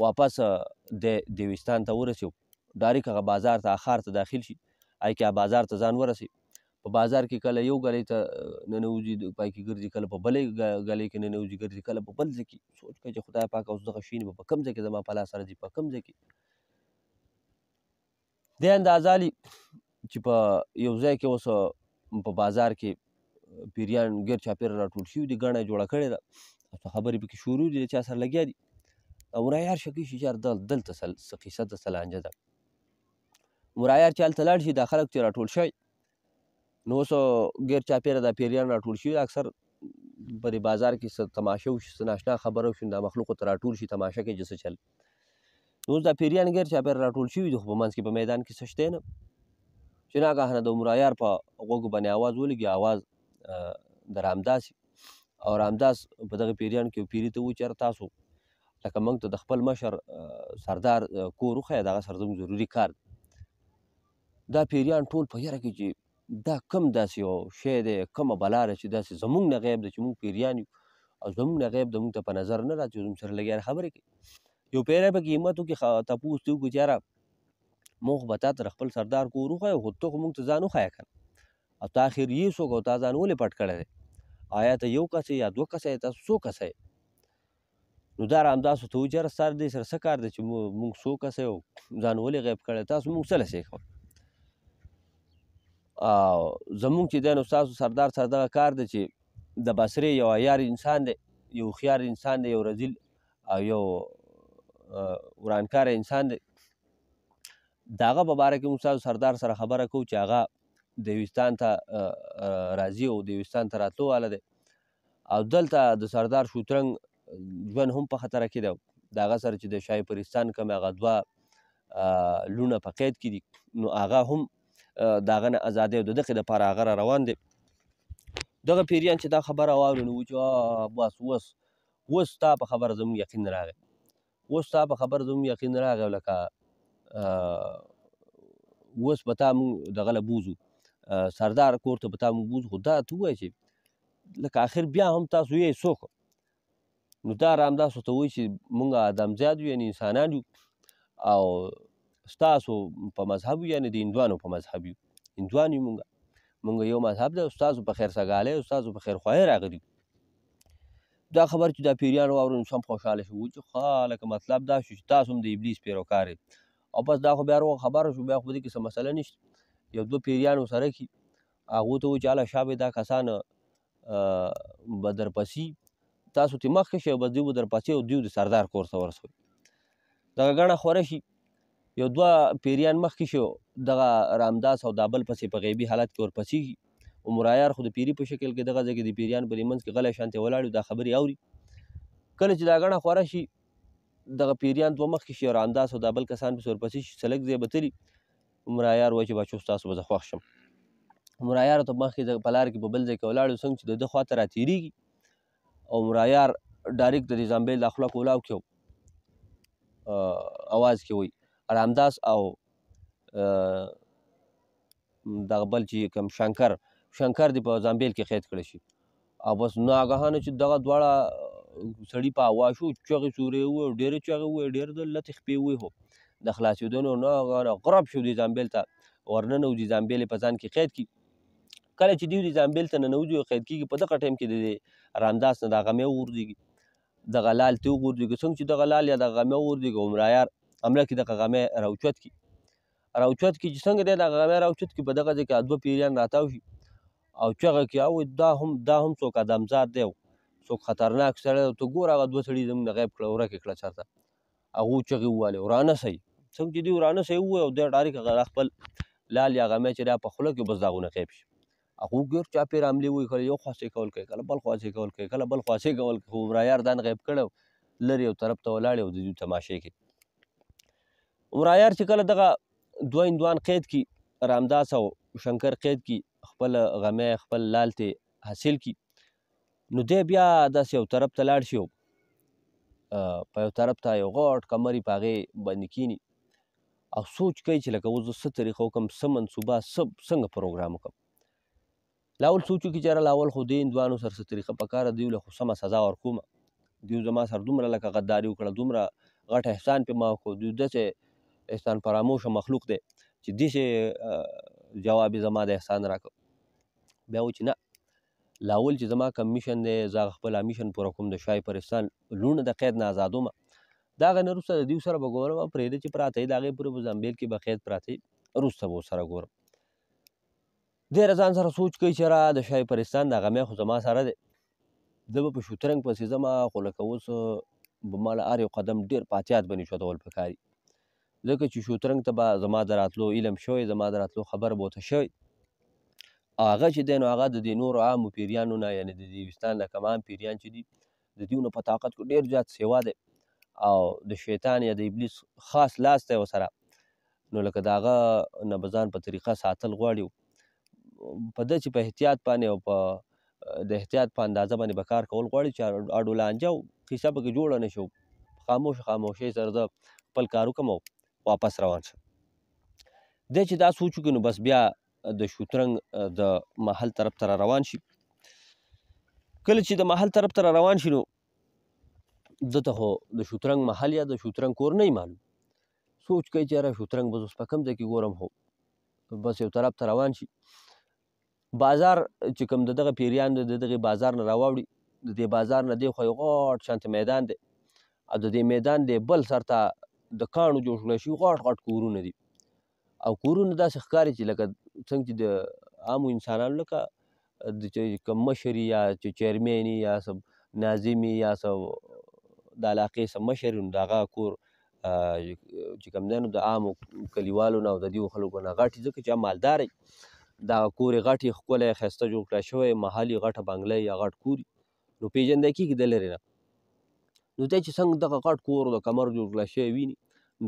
واپس د دیوستان ته ورسېو ډایرک هغه بازار ته ښار ته داخل شي هغې کې بازار ته ځان ورسوي په بازار کې کله یو ګلۍ ته ننوځي پای کې ګرځي کله په بلې ګلۍ کې ننوځي ګرځي کله په بل ځای کې سوچ کوي چې خدای پاک اوس دغه شي به په کوم ځای کې زما په لاس راځي په کوم ځای کې دې اندازه لي چې په یو ځای کې اوس په بازار کې پیریان ګیر چاپېره راټول شوي دي ګڼه یې جوړه کړې ده او څه خبرې پکې شروع دي د چا سره لګیا دي او مرایار شکي شي چې یار دلته څه قصه ده څه لانجه ده مرایار چې هلته لاړ شي دا خلک چې راټول شوی نو اوس ګیر چاپېره دا پیریان راټول شوي اکثر په دې بازار کې څه تماشه وشي څه ناشنا خبره وشي دا مخلوقو ته راټول شي تماشه کوي چې څه چل نو اوس دا پیریان ګیر چاپېره راټول شوي دي خو په منځ کې په میدان کې څه شتی نه چې ناګهانه د مرایار په غوږو باندې آواز ولګي آواز د رامداس او رامداس په دغه پیریانو کې پیري ته ووایي چې یاره تاسو لکه موږ ته د خپل مشر سردار کور وښیه د هغه سره زموږ ضروري کار دا پیریان ټول په یره کې چې دا کم داسې یو شی دی کومه بلا ده چې داسې زموږ نه غیب ده چې موږ پیریان یو او زموږ نه غیب ده موږ ته په نظر نه راځي زموږ سره لګیا خبرې کوي یو پیری پکې همت وکړي تپوس دې وکړو چې یاره موږ خو به تا ته خپل سردار کور وښیو خو ته خو موږ ته ځان وښیه که نه او تا اخر یې څوک او تا ځان ولې پټ کړی دی آیا ته یو کس یا دوه کسه یې تاسو څو کسه یې نو دا رامداس ورته ووایي چې یاره ستا دې سره څه کار دی چې موږ څو کسه یو ځان ولې غیب کړی تاسو موږ څه لسې کوئ او زمونږ چې دی نو ستاسو سردار سره دغه کار دی چې د بصرې یو عیار انسان دی یو هوښیار انسان دی یو رذیل او یو ورانکاره انسان دی د هغه په باره کې موږ ستاسو سردار سره خبره کوو چې هغه دیوستان ته راځي او دیوستان ته راتلو واله دی او دلته د سردار شوترنګ ژوند هم په خطره کې دی د هغه سره چې د شاه پرستان کوم هغه دوه لونه په قید کې دي نو هغه هم د هغه نه ازادۍ او د دغې دپاره هغه را روان دی دغه پیریان چې دا خبره واوري نو وایي بس اوس ستا په خبره زموږ یقین راغی اوس ستا په خبره زموږ یقین راغی لکه اوس به تا موږ دغه له بوځو سردار کور ته به تا موږ بوځو خو دا ته ووایه چې لکه آخر بیا هم تاسو یې څوک نو دا رامداس ورته وایي چې موږ آدمزاد یو یعنې انسانان یو او ستاسو په مذهب یعنې د هندوانو په مذهب یو هندوان یو موږ یو مذهب دی او ستاسو په خیر سګالۍ او ستاسو په خیرخواهۍ راغلي دا خبر چې دا پیریان واوري نو سم خوشحاله شو وایي چې ښه لکه مطلب دا شو چې تاسو هم د ابلیس پیروکار او بس دا خو بیا روغه خبره شو بیا خو په دې کې څه مسله نشته یو دوه پیریان ورسره کړي هغو ته وایي چې هله شابې دا کسان به درپسې تاسو ترې مخکې شئ بس دوی به درپسې او دوی د سردار کور ته ورسوئ دغه ګڼه خوره شي یو دوه پیریان مخکې شو دغه رامداس او دا بل پسې په غیبي حالت کې ورپسې او مرایار خو د پیري په شکل کې دغه ځای کې د پیریان په دې منځ کې غلی شانتې ولاړ دا خبرې اوري کله چې دا ګڼه خوره شي دغه پیریان دوه مخکې شي او رامداس او دا بل کسان پسې ورپسې شي څه لږ ځای به تلي مرایار وایي چې بچو ستاسو به زه خوښ شم مرایار ته مخکې په لار کې په بل ځای کې ولاړ څنګه چې د ده خوا ته راتېرېږي او مرایار ډایرکټ د دې زامبیل دا خوله کولاو کې اواز کې وایي رامداس او دغه بل چې کوم شنکر دی په زامبیل کې قید کړی شي او بس ناګهانه چې دغه دواړه سړي په هوا شو چغې چورې ووایي ډېرې چغې ووایي ډېر د لتې خپې ووایي خو د خلاصېدو نه ناګهانه غرب شو دې زامبیل ته ورننوځي زامبیل یې په ځان کې قید کړي کله چې دوی دې زامبیل ته ننوځي او قید کېږي په دغه ټایم کې د رامداس نه دا غمی وغورځېږي دغه لال ترې وغورځېږي څنګه چې دغه لال یا دغه غمی وغورځېږي او مرایار حمله کې دغه غمی راوچت کړي چې څنګه دی دغه غمی راوچت کړي په دغه ځای کې دوه پیریان راتاو شي او چغه کړي او دا هم څوک ادمزاد دی څوک خطرناک سړی ته ګوره هغه دوه سړي زموږ نه غیب کړه ورک یې کړه چېرته هغو چغې ووهلې ورانه سئ څنګه چې دوی ورانه سئ ووایي او دی ډایرکټ هغه خپل لال یا غمی چې دی په خوله کې بس د هغو نه غیب شي هغو ګیر چاپېر حملې ووایي کله یو خوا کول کوي کله بل خوا کول کوي کله بل خوا کول کوي خو عمرایار ځان غیب کړی لرې یو طرف ته ولاړې او د دوی تماشې کوي عمرایار چې کله دغه دوه هندوان قید کي رامداس او شنکر قید کي خپل غمی خپل لال ته حاصل کي نو دی بیا داسې یو طرف ته لاړ شي په یو طرف ته یو غټ کمر یې په هغې باندې کیني او سوچ کوي چې لکه اوس زه څه طریقه وکړم څه منصوبه څنګه پروګرام وکړم لاول سوچ وکړي چې یاره لاول خو دې هندوانو سره څه طریقه پکاره دوی له خو سمه سزا ورکوم دوی زما سره دومره لکه غداري وکړه دومره غټ احسان پې ما وکړو دوی داسې احسان فراموشه مخلوق دی چې داسې جواب یې زما د احسان راکړ بیا و چې نه لاول چې زما کم میشن دی زه خپل میشن پوره کوم د شای پرستان لوڼه د قید نه ازادوم د هغه نه وروسته د دوی سره به ګورم پرېږده چې پراته وي د هغې پورې به زامبیل کې به قید پراته وي وروسته به ورسره ګورم ډېره ځان سره سوچ کوي چې را د شای پرستان د غمی خو زما سره دی زه به په شوترنګ پسې ځمه خو لکه اوس به ما له هر یو قدم ډېر په احتیاط باندې شوتول پکار دي ځکه چې شوترنګ ته به زما د راتلو علم شوی زما د راتلو خبر به ورته شوی هغه چې دی نو هغه د دې نورو عامو پیریانو نه یعنې د دې ویستان نه کم عام پیریان چې دي د دوی نه په طاقت کې ډېر زیات سیوا دی او د شیطان یا د ابلیس خاص لاس دی ورسره نو لکه د هغه نه به ځان په طریقه ساتل غواړي په ده چې په احتیاط باندې او په د احتیاط په اندازه باندې به کار کول غواړي چې اډو لانجه او قیصه پکې جوړه نه شي خاموشۍ سره زه خپل کار وکړم او واپس روان شم دی چې دا سوچ وکړي نو بس بیا د شوترنګ د محل طرف ته روان شي کله چې د محل طرف ته روان شي نو ده ته خو د شوترنګ محل یا د شوترنګ کور نه معلوم سوچ کوي چې یاره شوترنګ به اوس په کوم ځای کې ګورم خو بس یو طرف ته روان شي بازار چې کوم د دغه پیریان د دغې بازار نه راواوړي د دې بازار نه دی خو یو غټ شانته میدان دی او د دې میدان دی بل سر ته د کاڼو جوړ کړی شوي غټ کورونه دي او کورونه داسې ښکاري چې لکه څنګه چې د عامو انسانانو لکه د چې کوم مشر یا چې چیرمین یا څه ناظم یا څه د علاقې څه مشر نو د هغه کور چې کوم دی نو د عامو کلیوالو نه او د دې خلکو نه غټ ځکه چې مالدار دغه کور یې غټ یې ښکلی ښایسته جوړ کړی شوی محل یې غټه بنګله یا غټ کور نو پېژندی کېږي د لرې نه نو دی چې څنګه دغه غټ کور د کمر جوړ کړی شوی ویني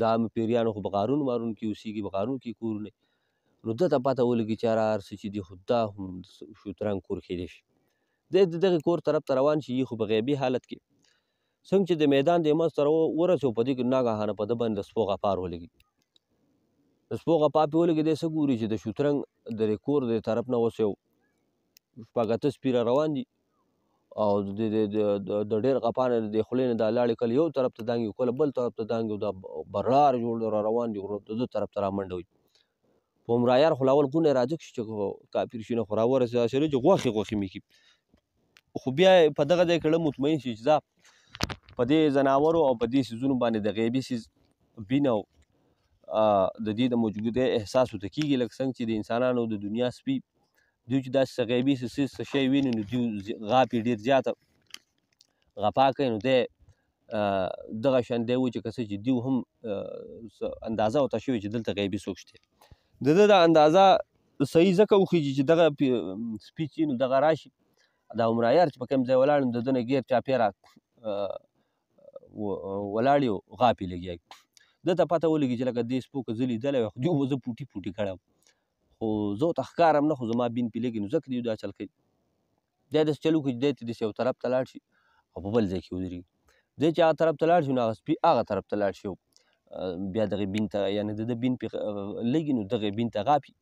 د عامو پیریانو خو په غارونو مارونو کې اوسېږي په غارونو کې کورونه نو ده ته پته ولګي چې هر څه چې دي خو دا هم شوترنګ کور کیدی شي دی د دغې کور طرف ته روان شي خو په غیبي حالت کې څنګه چې د میدان د منځ ته ورسېدو په دې کې ناګهانه په ده باندې د سپو غپار ولګي د سپو غپا پې ولګي دی څه ګوري چې د شوترنګ د کور د طرف نه اوس یو شپږ اته سپي را روان دي او د ډېر غپا نه د دې خولې نه دا لاړې کله یو طرف ته دانګي کله بل طرف ته دانګي دا برار جوړ را روان دي د ده طرف ته را منډه وي په عمرایار خو لاول ګونی را جګ شي چې کافر شي نه خو را ورسېد داسې نه چې غوښې مې کړي خو بیا په دغه ځای کې مطمئن شي چې دا په دې ځناورو او په دې څیزونو باندې د غیبي څیز بین او د دې د موجودۍ احساس ورته کېږي لکه څنګه چې د انسانانو د دنیا سپي دوی چې داسې څه غیبي څه شی ویني نو دوی غاپې ډېر زیاته غپا کوي نو دی دغه شان دی و چې که څه چې دوی هم اندازه ورته شوې چې دلته غیبي څوک شته د ده دا اندازه صحیح ځکه وخیږي چې دغه سپي چې نو دغه راشي دا عمرایار چې په کوم ځای ولاړ نو د ده نه ګیر چاپېره ولاړ یو غاپې لګیا ده ته پته ولګي چې لکه دې سپو که زه لیدلی وای خو دوی به زه پوټي کړی خو زه ورته ښکارم نه خو زما بین پې لګي نو ځکه دوی دا چل کوي دی داسې چل وکړي چې دی ته داسې یو طرف ته لاړ شي او په بل ځای کې ودرېږي دی چې هغه طرف ته لاړ شي نو هغه سپي هغه طرف ته لاړ شي بیا دغې بین ته یعنې د ده بین پې لګي نو دغې بین ته غاپي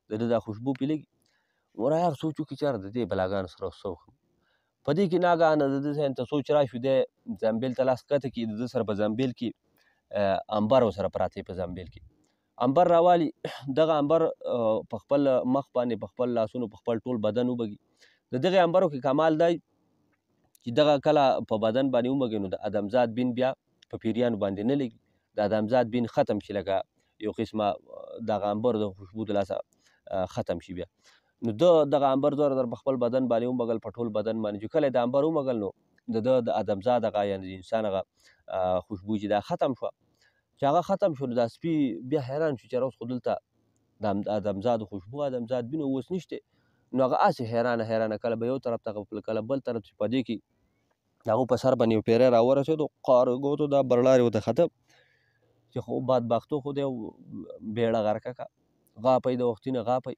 د ده دا خوشبو پې لګي عمرایار سوچ وکړي چې یاره د دې بلاګانو سره څه وکړم په دې کې ناګهانه د ده ذهن ته سوچ راشو دی زامبیل ته لاس ښکته کړي د ده سره په زامبیل کې امبر ورسره پراته په زامبیل کې امبر راوالي دغه امبر په خپل مخ باندې په خپل لاسونو په خپل ټول بدن وبږي د دغې امبرو کې کمال دی چې دغه کله په بدن باندې وبږي نو د ادمزاد بین بیا په پیریانو باندې نه لګي د ادمزاد بین ختم شي لکه یو قسمه دغه امبر د خوشبو د لاسه ختم شي بیا نو ده دغه عنبر زوره در په خپل بدن باندې ومږل، په ټول بدن باندې چې کله یې د عنبر ومږل نو د ده د ادمزاد هغه یعنې د انسان هغه خوشبو چې دا ختم شوه. چې هغه ختم شو نو دا سپي بیا حیران شو چې یاره اوس خو دلته د ادمزاد خوشبو ادمزاد وینو اوس نشته. نو هغه هسې حیرانه کله به یو طرف ته کله بل طرف چې په دې کې د هغو په سر باندې یو پیری راورسېدو، قارګوتو دا برلارې ورته ختم چې خو بدبختو خو دی بیړه غرقه که غاپئ د وختي نه غاپئ.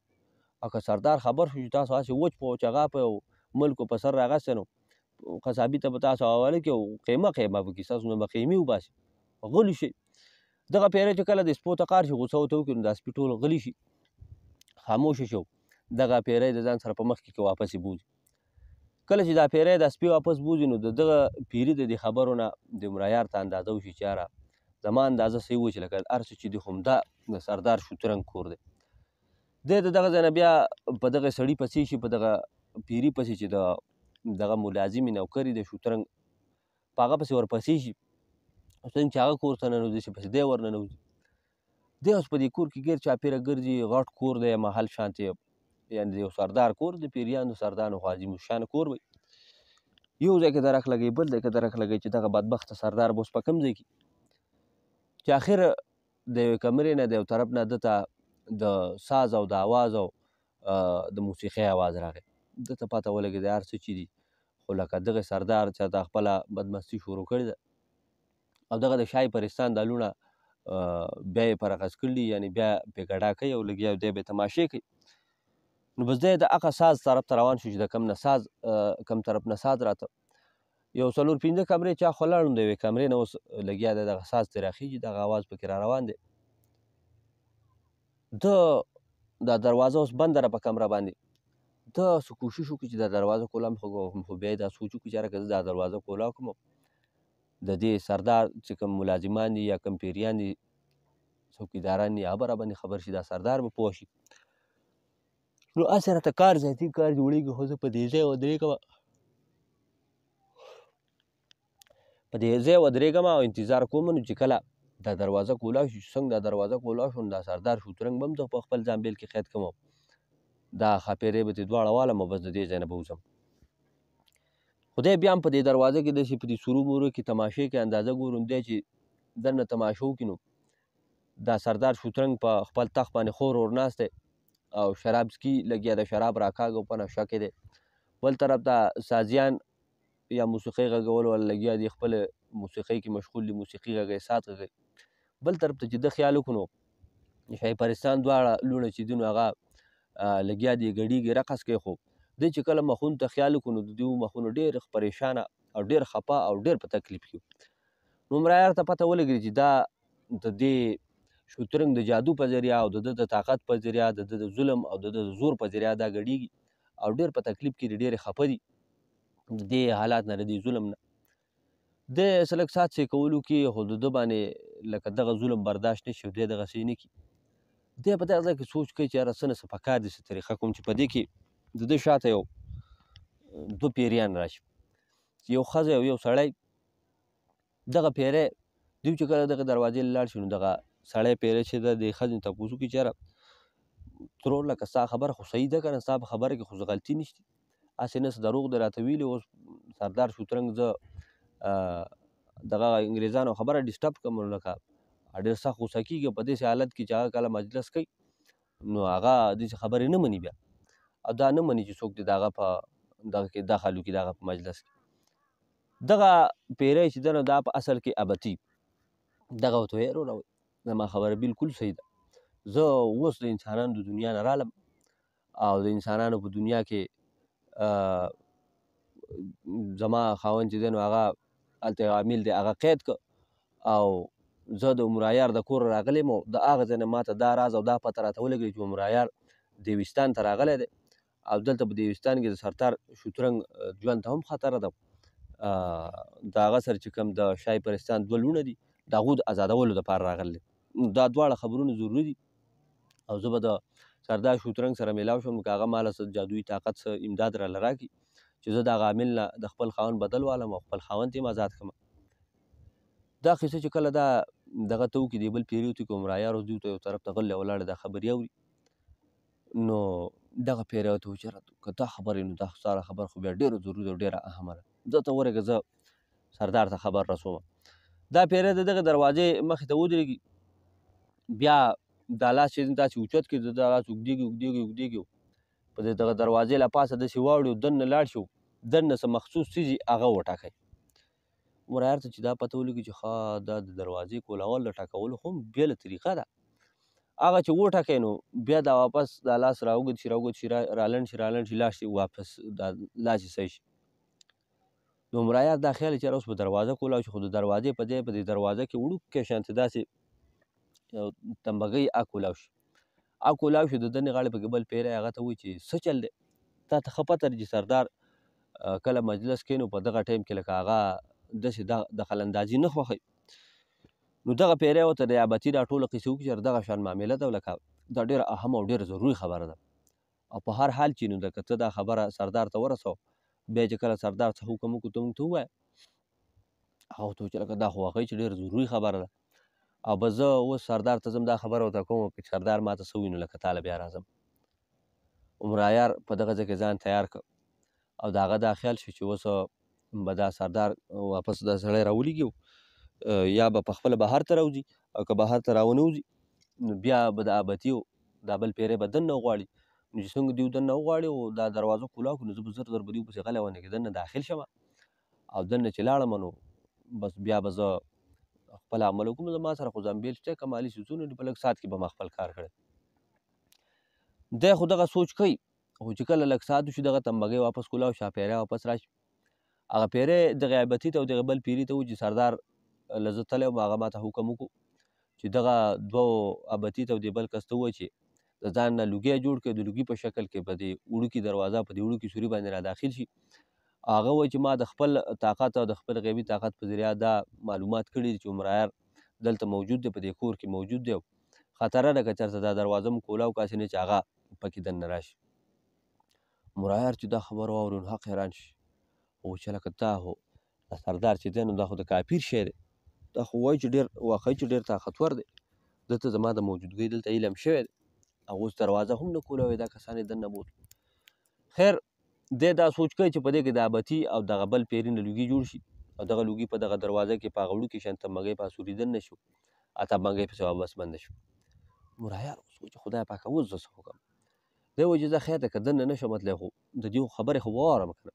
او که سردار خبر شو چې تاسو هسې وچ په وچه غاپئ او ملکو په سر راغستی نو قصابي ته به تاسو حواله کړي او قیمه به کړي، ستاسو نه به قیمې وباسي، غلي شي. دغه پیری چې کله د سپو ته قار شي غوسه ورته وکړي نو دا سپي ټول غلي شي، خاموشه شي. دغه پیری د ځان سره په مخ کې واپس یې بوځي. کله چې دا پیری دا سپي واپس بوځي نو د دغه پیري د دې خبرو نه د عمرایار ته اندازه وشي چې یاره زما اندازه صحیح و چې لکه هر څه چې دي خو همدا د سردار شوترنګ کور دی. دی د دغه ځای نه بیا په دغه سړي پسې شي، په دغه پیري پسې چې دغه ملازمې نوکر د شوترنګ په هغه پسې ورپسې شي. څنګه چې هغه کور ته ننوځي چې پسې دی ورننوځي. دی اوس په دې کور کې ګیر چاپېره ګرځي، غټ کور دی محل شانتې یعنې د یو سردار کور د پیریانو سردارانو خو عظیم الشان کور وي. یو ځای کې درک لګوي بل ځای کې درک لګوي چې دغه بدبخته سردار به اوس په کوم ځای کې چې آخر د یوې کمرې نه د یو طرف نه ده ته د ساز او د آواز او د موسیقۍ آواز راغی. ده ته پته ولګېده هر څه چې دي خو لکه دغه سردار چې دا خپله بدمستي شروع کړې ده او دغه د شای پرستان دا لوڼه بیا یې پرغز کړي، یعنې بیا پې ګډا کوي او لګیا دی به یې تماشې کوي. نو بس دی د هغه ساز طرف ته روان شو چې د کم طرف نه ساز راته یو 4-5 کمرې چا خو لاړ نو د یوې کمرې نه اوس لګیا دی دغه ساز ترې راخیږي، دغه آواز پکې را روان دی. ده دا دروازه اوس بنده ده په کمره باندې. ده څه کوشش وکړي چې دا دروازه کولم خو بیا یې دا سوچ وکړي چې یاره که زه دا دروازه کولاو کړم د دې سردار چې کوم ملازمان دي یا کوم پیریان دي څوکیداران دي هغه به راباندې خبر شي، دا سردار به پوه شي. نو هسې راته کار ذاتي کار جوړېږي خو زه په دې ځای ودرېږم او انتظار کوم نو چې کله دا دروازه کولاو شي چې څنګه دا دروازه کولاو شو نو دا سردار شوترنګ به هم زه په خپل ځان بیل کې قید کړم دا ښاپېرۍ به ترې دواړه والم او بس د دې ځای نه به وځم. خو دی بیا هم په دې دروازه کې داسې په دې سرو مرو کې تماشې کې اندازه ګورو دی چې دننه تماشه وکړي نو دا سردار شوترنګ په خپل تخت باندې خور ور ناستی او شراب څکي لګیا د شراب راکاږ او په نشه کې دی. بل طرف ته سازیان یا موسیقۍ غږول والا لګیا دي خپل موسیقۍ کې مشغول دي، موسیقي غږوي ساز غږوي. بل طرف ته چې ده خیال وکړو نو شاهي پرستان دواړه لوڼه چې دي نو هغه لګیا دي ګډېږي رقص کوي. خو دی چې کله مخونو ته خیال وکړو نو د دوی مخونه ډېر پریشانه او ډېر خفه او ډېر په تکلیف کې نو عمرایار ته پته ولګېده چې دا د دې شوترنګ د جادو په ذریعه او د ده د طاقت په ذریعه د ده د ظلم او د ده د زور په ذریعه دا ګډېږي او ډېر په تکلیف کې دي، ډېرې خفه دي د دې حالات نه د دې ظلم نه. د څه لږ ساعت یې کولو کې خو د ده باندې لکه دغه ظلم برداشت نه شي او دی دغسې نه کړي. دی په دغه ځای کې سوچ کوي چې یاره څه نه څه پکار دي څه طریقه کوم چې په دې کې د ده شاته یو 2 پیریان راشي، یو ښځه او یو سړی. دغه پیری دوی چې کله دغه دروازې له لاړ شي نو دغه سړی پیری چې ده د ښځې نه تپوس وکړي چې یاره ترور لکه ستا خبره خو صحیح ده که نه، ستا په خبره کې خو غلطي نشته، هسې نه څه دروغ دې راته ویلي. اوس سردار شوترنګ زه دغه انګریزانو خبره ډسټرب کړم نو لکه ډېر سخت غوسه کېږي په داسې حالت کې چې هغه کله مجلس کوي نو هغه داسې خبرې نه مني بیا او دا نه مني چې څوک دې د هغه په دغه کې دخل وکړي د هغه په مجلس کې. دغه پیری چې ده نو دا په اصل کې ابدي دغه ورته وایي وروره زما خبره بالکل صحیح ده، زه اوس د انسانانو د دنیا نه رالم او د انسانانو په دنیا کې زما خاوند چې دی نو هغه هلته یو عامل دی هغه قید که او زه د عمرایار د کور راغلی یم او د هغه ځای نه ما ته دا راز او دا پته راته ولګېږي چې عمرایار دیوستان ته راغلی دی او دلته په دیوستان کې د سردار شوترنګ ژوند ته هم خطره ده. د هغه سره چې کوم د شاهي پرستان 2 لوڼه دي د هغو د ازادولو دپاره راغلی. دا دواړه خبرونه ضروري دي او زه به د سردار شوترنګ سره میلاو شم که هغه ماله څه جادویي طاقت څه امداد راله راکړي چې زه د هغه عامل نه د خپل خاوند بدل والم او خپل خاوند ته یې آزاد کړم. دا قصه چې کله دا دغه ته وکړي دی بل پیري ورته وکړي عمرایار اوس دوی ته یو طرف ته غلی ولاړ دا خبرې اوري نو دغه پیری ورته وویل چې یاره که دا خبره نو دا ستا خبره خو بیا ډېره ضروري ده او ډېره اهمه ده، دلته ورېږه زه سردار ته خبر رسوم. دا پیری د دغه دروازې مخې ته ودرېږي، بیا دا لاس چې داسې اوچت کړي، دا لاس اوږدېږي په دغه دروازې له پاسه داسې واوړي او دننه لاړ شي، دننه څه مخصوص څیز وي هغه وټاکئ. عمر ته چې دا پته ولګي چې ښه دا د دروازې کولول د ټاکولو خو هم بېله طریقه ده، هغه چې وټاکئ نو بیا دا واپس دا لاس راوګد شي رالنډ شي لاس یې واپس دا لاس یې صحیح شي. نو عمر دا خیال چې اوس به دروازه کولاو شي، خو د دروازې په ځای په دې دروازه کې وړوکی شانتې داسې تمبګۍ کولاو شي. کولاو شي د دنې غاړې پکې بل پیری هغه ته وایي چې څه چل دی، تا ته ښه پته ده چې سردار کله مجلس کې نو په دغه ټایم کې لکه هغه داسې دخل اندازي نه خوښوي. نو دغه پیری ورته د یابتي دا ټوله قصې وکړي چې دغه شان معامله ده، لکه دا ډېره اهمه او ډېره ضروري خبره ده، او په هر حال چې نو که ته دا خبره سردار ته ورسوه، بیا چې کله سردار څه حکم وکړو ته موږ ته ووایه. هغه ورته وویل چې لکه دا خو واقعي چې ډېره ضروري خبره ده، او به زه اوس سردار ته ځم دا خبره ورته کوم که سردار ماته څه ووایي نو لکه تاله بیا راځم. عمر په دغه ځای کې ځان تیار کړ او د هغه دا خیال شو چې اوس به دا سردار واپس دا سړی راولېږي، یا به پخپله بهر ته راوځي، او که بهر ته راونه وځي نو بیا به د ابتي دا بل پیری به دننه وغواړي. نو چې څنګه دوی دننه وغواړي او دا دروازه کولاو کړو نو زه به زر زر به دوی پسې غلی ونې کې دننه داخل شم، او دننه چې لاړم نو بس بیا به زه خپل عمل وکړم. زما سره خو ځان بیل شته کمالي څیزونه دي، په لږ ساعت کې به ما خپل کار کړی. دی خو دغه سوچ کوي، خو چې کله لږ ساعت وشي دغه تمبګۍ واپس کولاو شي، پیری واپس راشي. هغه پیری دغه ابتي ته او دغه بل پیري ته وایي چې سردار له زه تللی وم، هغه ماته حکم وکړو چې دغه دوو ابتي ته او دې بل کس ته ووایي چې د ځان نه لوګی جوړ کړي، د لوګي په شکل کې په دې وړوکي دروازه په دې وړوکي سوري باندې را داخل شي. هغه وایي چې ما د خپل طاقت او د خپل غیبي طاقت په ذریعه دا معلومات کړي دي چې عمر دلته موجود دی، په دې کور کې موجود دی، خطره ده که چېرته دا دروازه مو کولاو کاسې نه چې هغه پکې دننه راشي. عمر چې دا خبره واوري نو حق حیران شي، او چې لکه دا خو سردار چې دی نو دا خو د کافر شی دی، دا خو وایي چې ډېر واقعي چې ډېر طاقتور دی، دلته زما د موجودګۍ دلته علم شوی دی، او اوس دروازه هم نه کولاوی، دا کسان یې دننه بوتلو. خیر دی دا سوچ کوي چې په دې کې د ابتي او دغه بل پیري نه لوګي جوړ شي، او دغه لوګي په دغه دروازه کې په هغه وړوکي شان تمبګۍ په سوري دننه شي، او تمبګۍ پسې واپس بنده شي. عمر سوچ خدای پاکه اوس زه څه وکړم. دی وایي چې زه خیر ده که دننه نه شم تللی، خو د دې خبرې خو واورم که نه.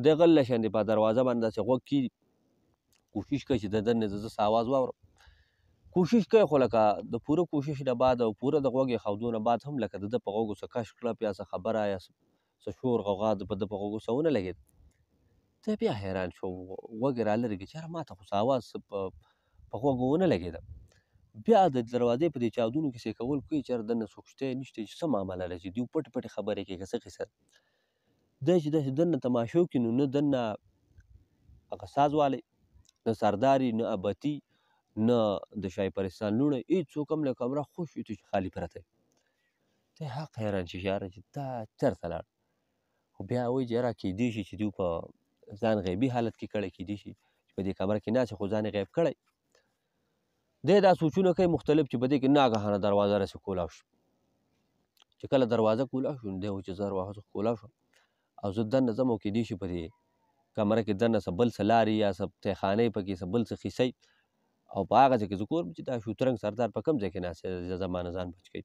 دی غلی شان دی په دروازه باندې داسې غوږ کېږدي، کوشش کوي چې د دننه د زه څه اواز واورم. کوشش کوي خو لکه د پوره کوشش نه بعد او پوره د غوږ ایښودو نه بعد هم لکه د ده په غوږو څه کش کړپ یا څه خبره یا څه شور غوغا په ده په غوږو څه ونه لګېد. دی بیا حیران شو، غوږ یې رالرې کړ چې یاره ما ته خو څه اواز په غوږو ونه لګېده. بیا د دروازې په دې چاودونو کیسې کول کوي چې یاره دننه څوک شته نشته چې څه معامله ده چې دوی پټې پټې خبرې کوي که څه قصه ده. دی چې داسې دننه تماشا وکړي نو نه دننه هغه ساز والی، نه سرداري، نه ابتي، نه د شاه پرستان لوڼه، هېڅوک هم له کمره خوش وي چې خالي پرته وي. دی حق حیران شي چې یاره چې دا چېرته لاړ. خو بیا وایي چې یاره کیدای شي چې دوی په ځان غیبي حالت کې کړی، کیدای شي چې په دې کمره کې ناست خو ځان یې غیب کړی. دی دا سوچونه کوي مختلف چې په دې کې ناګهانه دروازه راسې کولاو شي. چې کله دروازه کولاو شو نو دی وایي چې زه واخیستو کولاو شوم او زه دننه ځم او کیدای شي په دې کمره کې دننه څه بل څه لارې یا څه تیخانۍ پکې څه بل څه خیسۍ، او په هغه ځای کې زه ګورم چې دا شوترنګ سردار په کوم ځای کې ناست دی، زما نه ځان بچ کوي.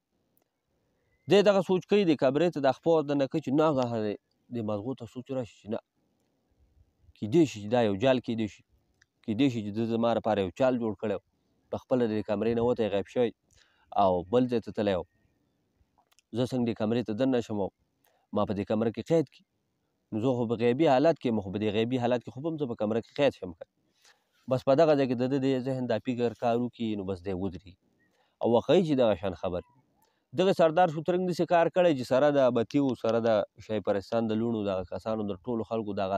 دی دغه سوچ کوي د کمرې ته دا خپه ور دننه کوي چې ناګهانه دې مغزو ته سوچ راشي چې نه کیدای شي چې دا یو جال کیدای شي، کیدای شي چې ده زما لپاره یو چال جوړ کړی و، پخپله د دې کمرې نه وتی غیب شوی او بل ځای ته تللی و. زه څنګه دې کمرې ته دننه شم او ما په دې کمره کې قید کړي، نو زه خو په غیبي حالت کې یم، خو په دې غیبي حالت کې خو به هم زه په کمره کې قید شم که. بس په دغه ځای کې د ده د ذهن دا فکر کار وکړي نو بس دی ودرېږي، او واقعي چې دغه شان خبرې. دغه سردار شوترنګ داسې کار کړی چې سره د ابتیو سره د شاه پرستان د لوڼو دغه کسانو د ټولو خلکو دغه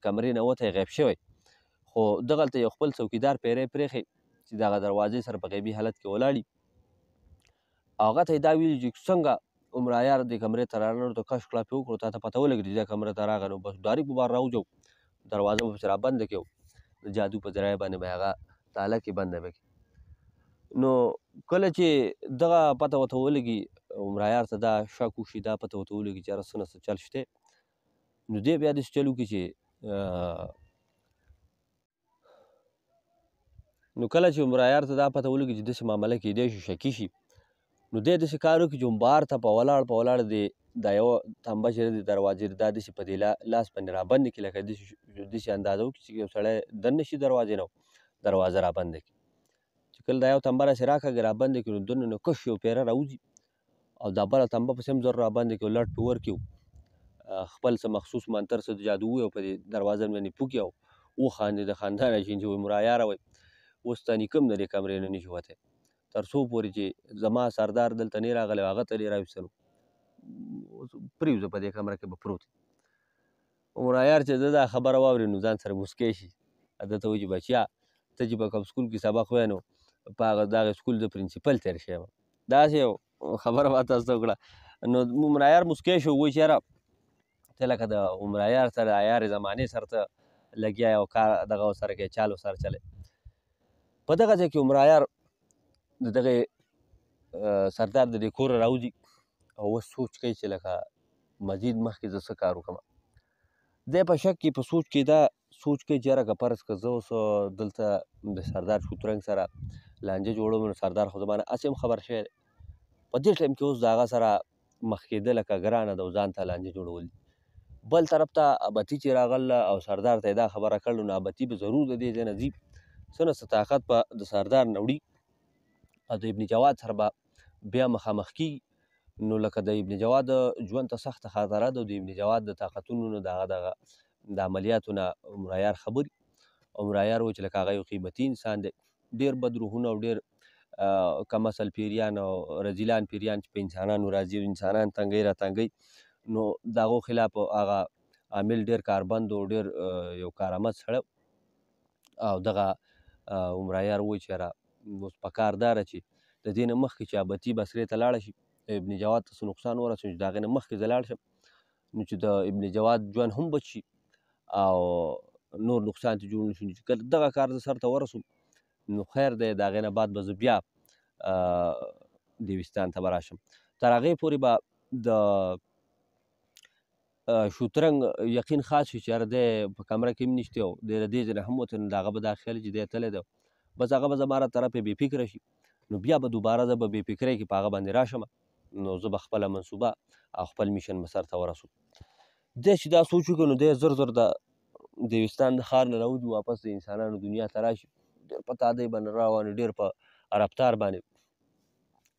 کمرې نه وتی غیب شوی، خو دغلته یو خپل څوکیدار پیری پرېښی چې دغه دروازې سره په غیبي حالت کې ولاړي، هغه ته یې دا ویلي چې څنګه عمر عیار دې کمرې ته راننوتو کش کړاپ یې وکړو، تا ته پته ولګېده چې دا کمرې ته راغی نو بس ډایرکټ به بهر راوځو، دروازه به پسې رابنده کړو، د جادو په ذریعه باندې به یې هغه تاله کې بنده به کړي. نو کله چې دغه پته ورته ولګي عمر عیار ته دا شک وشي دا پته ورته ولګي چې یاره څه نه څه چل شته نو دی بیا داسې چل وکړي چې نو کله چې عمر عیار ته دا پته ولګي چې داسې معامله کیدی شي شکي شي نو دی داسې کار وکړي چې بار ته په ولاړ دی دا یوه تنبه چې د دروازې دا داسې په دې لاس باندې رابندې کړي لکه داسې اندازه وکړي چې یو سړی دننه شي دروازې نه دروازه رابنده کړي چې کله دا یو تنبه راسې راکاږي رابنده کړي نو دننه کش یو پیره راوځي او دا بله تنبه پسې هم زر رابنده کړي لټ پې ورکړي خپل څه مخصوص منتر څه جادو ووایي او په دې دروازه باندې پوکي او وخاندي د خندا نه شي چې وایي عمر عیاره وایي اوس تا نیکه هم د دې کمرې نه نشي وتی تر څو پورې چې زما سردار دلته نه راغلی هغه ته دې راویستلو پرېوځه په دې کمره کې به پروت عمر عیار چې ده دا خبره واوري نو ځان سره موسکی شي ده ته وایي چې بچیا ته چې په کوم سکول کې سبق وایې نو په دغه سکول د پرنسپل تېر شوی یم داسې یو خبره به تاسو ته وکړه نو عمر عیار موسکی شو وایي چې یاره ته لکه د عمر عیار سره عیار زمانې سره ته لګیا یې او کار دغه ورسره کوې چال ورسره چلی په دغه ځای کې عمر عیار د دغې سردار د دې کوره راوځي او اوس سوچ کوي چې لکه مزید مخکې زه څه کار وکړم دی په شک کې په سوچ کې دا سوچ کوي چې یاره که فرض که زه اوس دلته د سردار شوترنګ سره لانجه جوړوم نو سردار خو زما نه هسې هم خبر شوی دی په دې ټایم کې اوس د هغه سره مخ کېدل لکه ګرانه ده او ځان ته لانجه جوړول دي بل طرف ته ابتي چې راغله او سردار ته یې دا خبره کړله نو ابتي به ضرور د دې ځای نه ځي څه نه څه طاقت به د سردار نه وړي او د ابن جواد سره به بیا مخامخ کېږي نو لکه د ابن جواد ژوند ته سخته خطره ده او د ابن جواد د طاقتونو نه دغه د عملیاتو نه عمر عیار خبري عمر عیار وایي چې لکه هغه یو قیمتي انسان دی ډېر بد روحونه او ډېر کم اصل پیریان او رذیلان پیریان چې په انسانانو راځي او انسانان تنګۍ راتنګۍ نو د هغو خلاف هغه عامل ډېر کاربند او ډېر یو کارآمد سړی او دغه عمر عیار وایي چې یاره اوس په کار داره چې د دې نه مخکې چې ابتي بصرې ته لاړه شي ابن جواد ته څه نقصان ورسوي چې د هغې نه مخکې زه لاړ شم نو چې د ابن جواد ژوند هم بچ شي او نور نقصان ته جوړ نه شي چې کله دغه کار زه سرته ورسوم نو خیر دی د هغې نه بعد به زه بیا دیوستان ته به راشم تر هغې پورې به د شوترنګ یقین خاص شي چې یاره دی په کمره کې هم نشته او دی د دې ځای نه هم وتی نو د هغه به دا خیال چې دی تللی دی بس هغه به زما را طرفې بې فکره شي نو بیا به دوباره زه به بې فکرۍ کې په هغه باندې راشم نو زه به خپله منصوبه او خپل میشن به سرته ورسوم دی چې دا سوچ وکړو نو دی زر د دیوستان د ښار نه راوځي واپس د انسانانو دنیا ته راشي ډېر په تادۍ باندې روان ډېر په رفتار باندې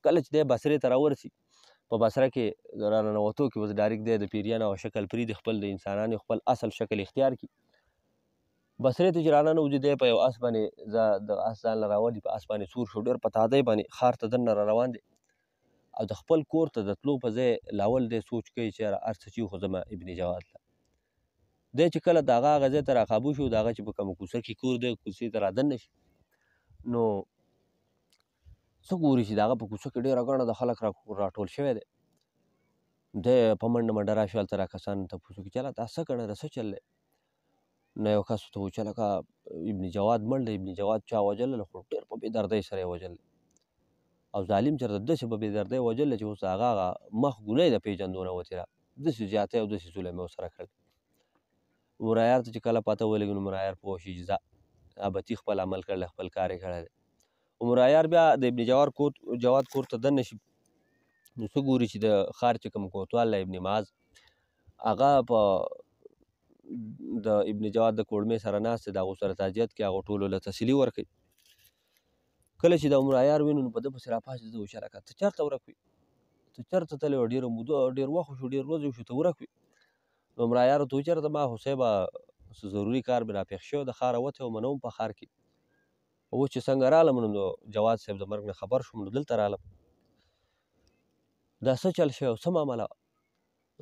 کله چې دی بصرې ته راورسي په بصره کې را ننوتو کې اوس ډایرکټ دی د پیریان او شکل پرېږدي خپل د انسانانو خپل اصل شکل اختیار کړي بصرې ته چې را ننوځي دی په یو اس باندې د اس ځان له راولي په اس باندې سور شو ډېر په تادۍ باندې ښار ته دننه را روان دی او د خپل کور ته د تلو په ځای لاول دی سوچ کوي چې یاره هر څه چې خو زما ابن جواد له دی چې کله د هغه ځای ته راقابو شو د هغه چې په کومه کوڅه کې کور دی کوڅې ته را دننه شي نو څه ګوري چې د هغه په کوڅه کې ډېره ګڼه د خلک راټول شوی دی دی په منډه منډه راشي هلته را کسانو ته پوښتنه کوي چې هلته دا څه ګڼه ده څه چل دی نو یو کس ورته وایي چې هلکه ابن جواد مړ دی ابن جواد چا وژلی خو ډېر په بې دردۍ سره یې وژلی او ظالم چېرته داسې په بې دردۍ وژلی چې اوس د هغه مخ ګونۍ د پېژندو نه وتې را داسې زیاتی او داسې ظلم یې ورسره کړی عمر عیار ته چې کله پته ولګي نو عمر عیار پوه شي چې ځه ابتي خپل عمل کړی خپل کار یې کړی دی عمر عیار بیا د ابن جواد کور ته دننه شي نو څه ګوري چې د ښار چې کوم کوتوال دی ابن معاذ هغه په د ابن جواد د کوړمې سره ناست دی د هغو سره تاجیت کوي هغو ټولو له تسلي ورکوي کله چې د عمر عیار وینو نو په ده پسې راپاڅېد ده وایي هلکه ته چېرته ورک وې ته چېرته تللی وې ډېره موده ډېر وخت وشو ډېر ورځې وشو ته ورک وې نو عمر عیار ورته وایي چېرته ما خو صیبه څه ضروري کار مې راپېښ شوی د ښاره وتی وم نه وم په ښار کې اوس چې څنګه رالم نو جواد صاحب د مرګ نه خبر شوم نو دلته رالم دا څه چل شوی او څه معامله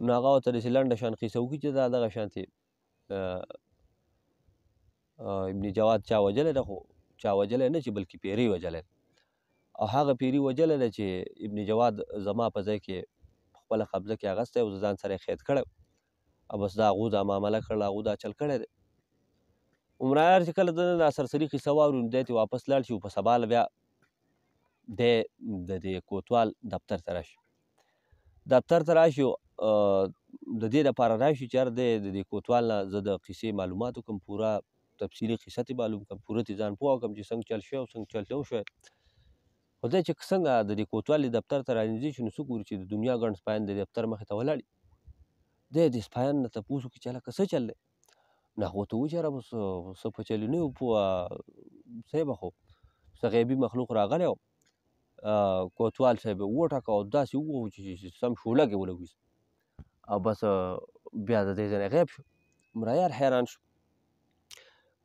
نو هغه ورته داسې لنډه شان قیصه وکړي چې دا دغه شانتې ابن جواد چا وژلی ده خو چا وژلی نه چې بلکې پیري وژلی او هغه پیري وژلی ده چې ابن جواد زما په ځای کې خپله قبضه کې اخیستی او زه ځان سره یې قید کړی او بس دا هغو دا معامله کړله هغو دا چل کړی دی عمر عیار چې کله د دا سرسري قصه واوري نو دی ترې واپس لاړ شي او په سبا بیا دی د دې کوتوال دفتر ته راشي دفتر ته راشي د دې دپاره راشي چې هر دی د دې کوتوال نه زه د قیسې معلومات وکړم، پوره تفصیلي قصه ترې معلوم کړم، پوره ترې ځان پوه کړم چې څنګه چل شوی او څنګه چل نه شوی. خو دی چې څنګه د دې کوتوال دفتر ته رانږدې شو نو څه ګوري چې د دنیا ګڼ سپایان د دفتر مخې ته ولاړ دي. دی د سپایان نه تپوس وکړي چې هلکه څه چل دی؟ نو هغه ورته ووایي چې یاره څه په چل یې نه یو پوه صاحبه، خو څه غیبي مخلوق راغلی و. کوتوال صاحب یې وټاکه او داسې ووهو چې سم شولک یې ولګوي او بس بیا د دې ځای نه غیب شو. عمرایار حیران شو.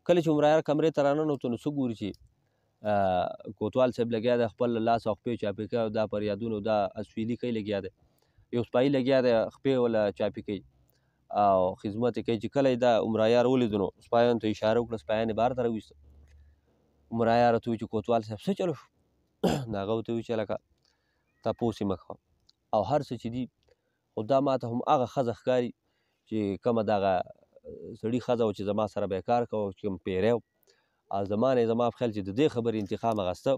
کله چې عمرایار کمرې ته راننوته نو څه ګوري چې کوتوال صاحب لګیا دی، خپل لاس او خپې چاپې کوي او دا فریادونه دا اسویلي کوي لګیا دی. یو سپایي لګیا دی خپې وله چاپې کوي او خدمت یې کوي. چې کله یې دا عمرایار ولیدو نو سپایانو ته اشاره وکړه، سپایان یې بهر ته راویسته. عمرایار ورته ووایي چې کوتوال صاحب څه چلو شو؟ نو هغه ورته ووایي چې هلکه تپوس یې مه کوه او هر څه چې دي خو دا ماته هم هغه ښځه ښکاري چې کومه دغه سړي ښځه وه چې زما سره به یې کار کوه، چې کوم پیری و او زما نه یې زما په خیال چې د دې خبرې انتقام اخیسته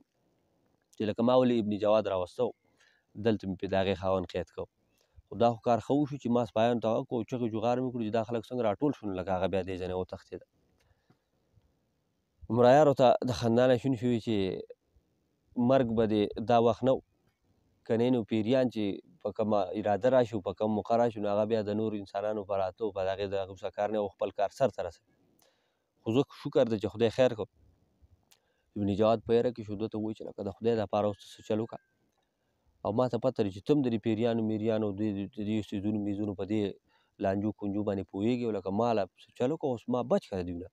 چې لکه ما ولې ابن جواد راوسته و، دلته مې پرې د هغې خاوند قید کو. خو دا خو کار ښه وشو چې ما سپایانو ته غږ کړو، چغې جوغار مې کړو چې دا خلک څنګه راټول شول، لکه هغه بیا دې ځای نه وتښتېده. عمرایار ورته د خندا نه شون شوي چې مرګ به دې دا وخت نه و، کنی نو پیریان چې په کومه اراده راشي او په کوم موقع راشي نو هغه بیا د نورو انسانانو په راتلو په هغې د غوسه کار نه و، خپل کار سرته رسوي. خو زه شکر دی چې خدای خیر کړ. ابن جواد په یره کې شو، ده ته ووایي چې لکه د خدای دپاره اوس څه چل وکړه او ما ته پته لري چې ته هم د دې پیریانو میریانو د دې څیزونو میزونو په دې لانجو کنجو باندې پوهېږي او لکه ما له څه چل وکړه اوس ما بچ کړه دوی نه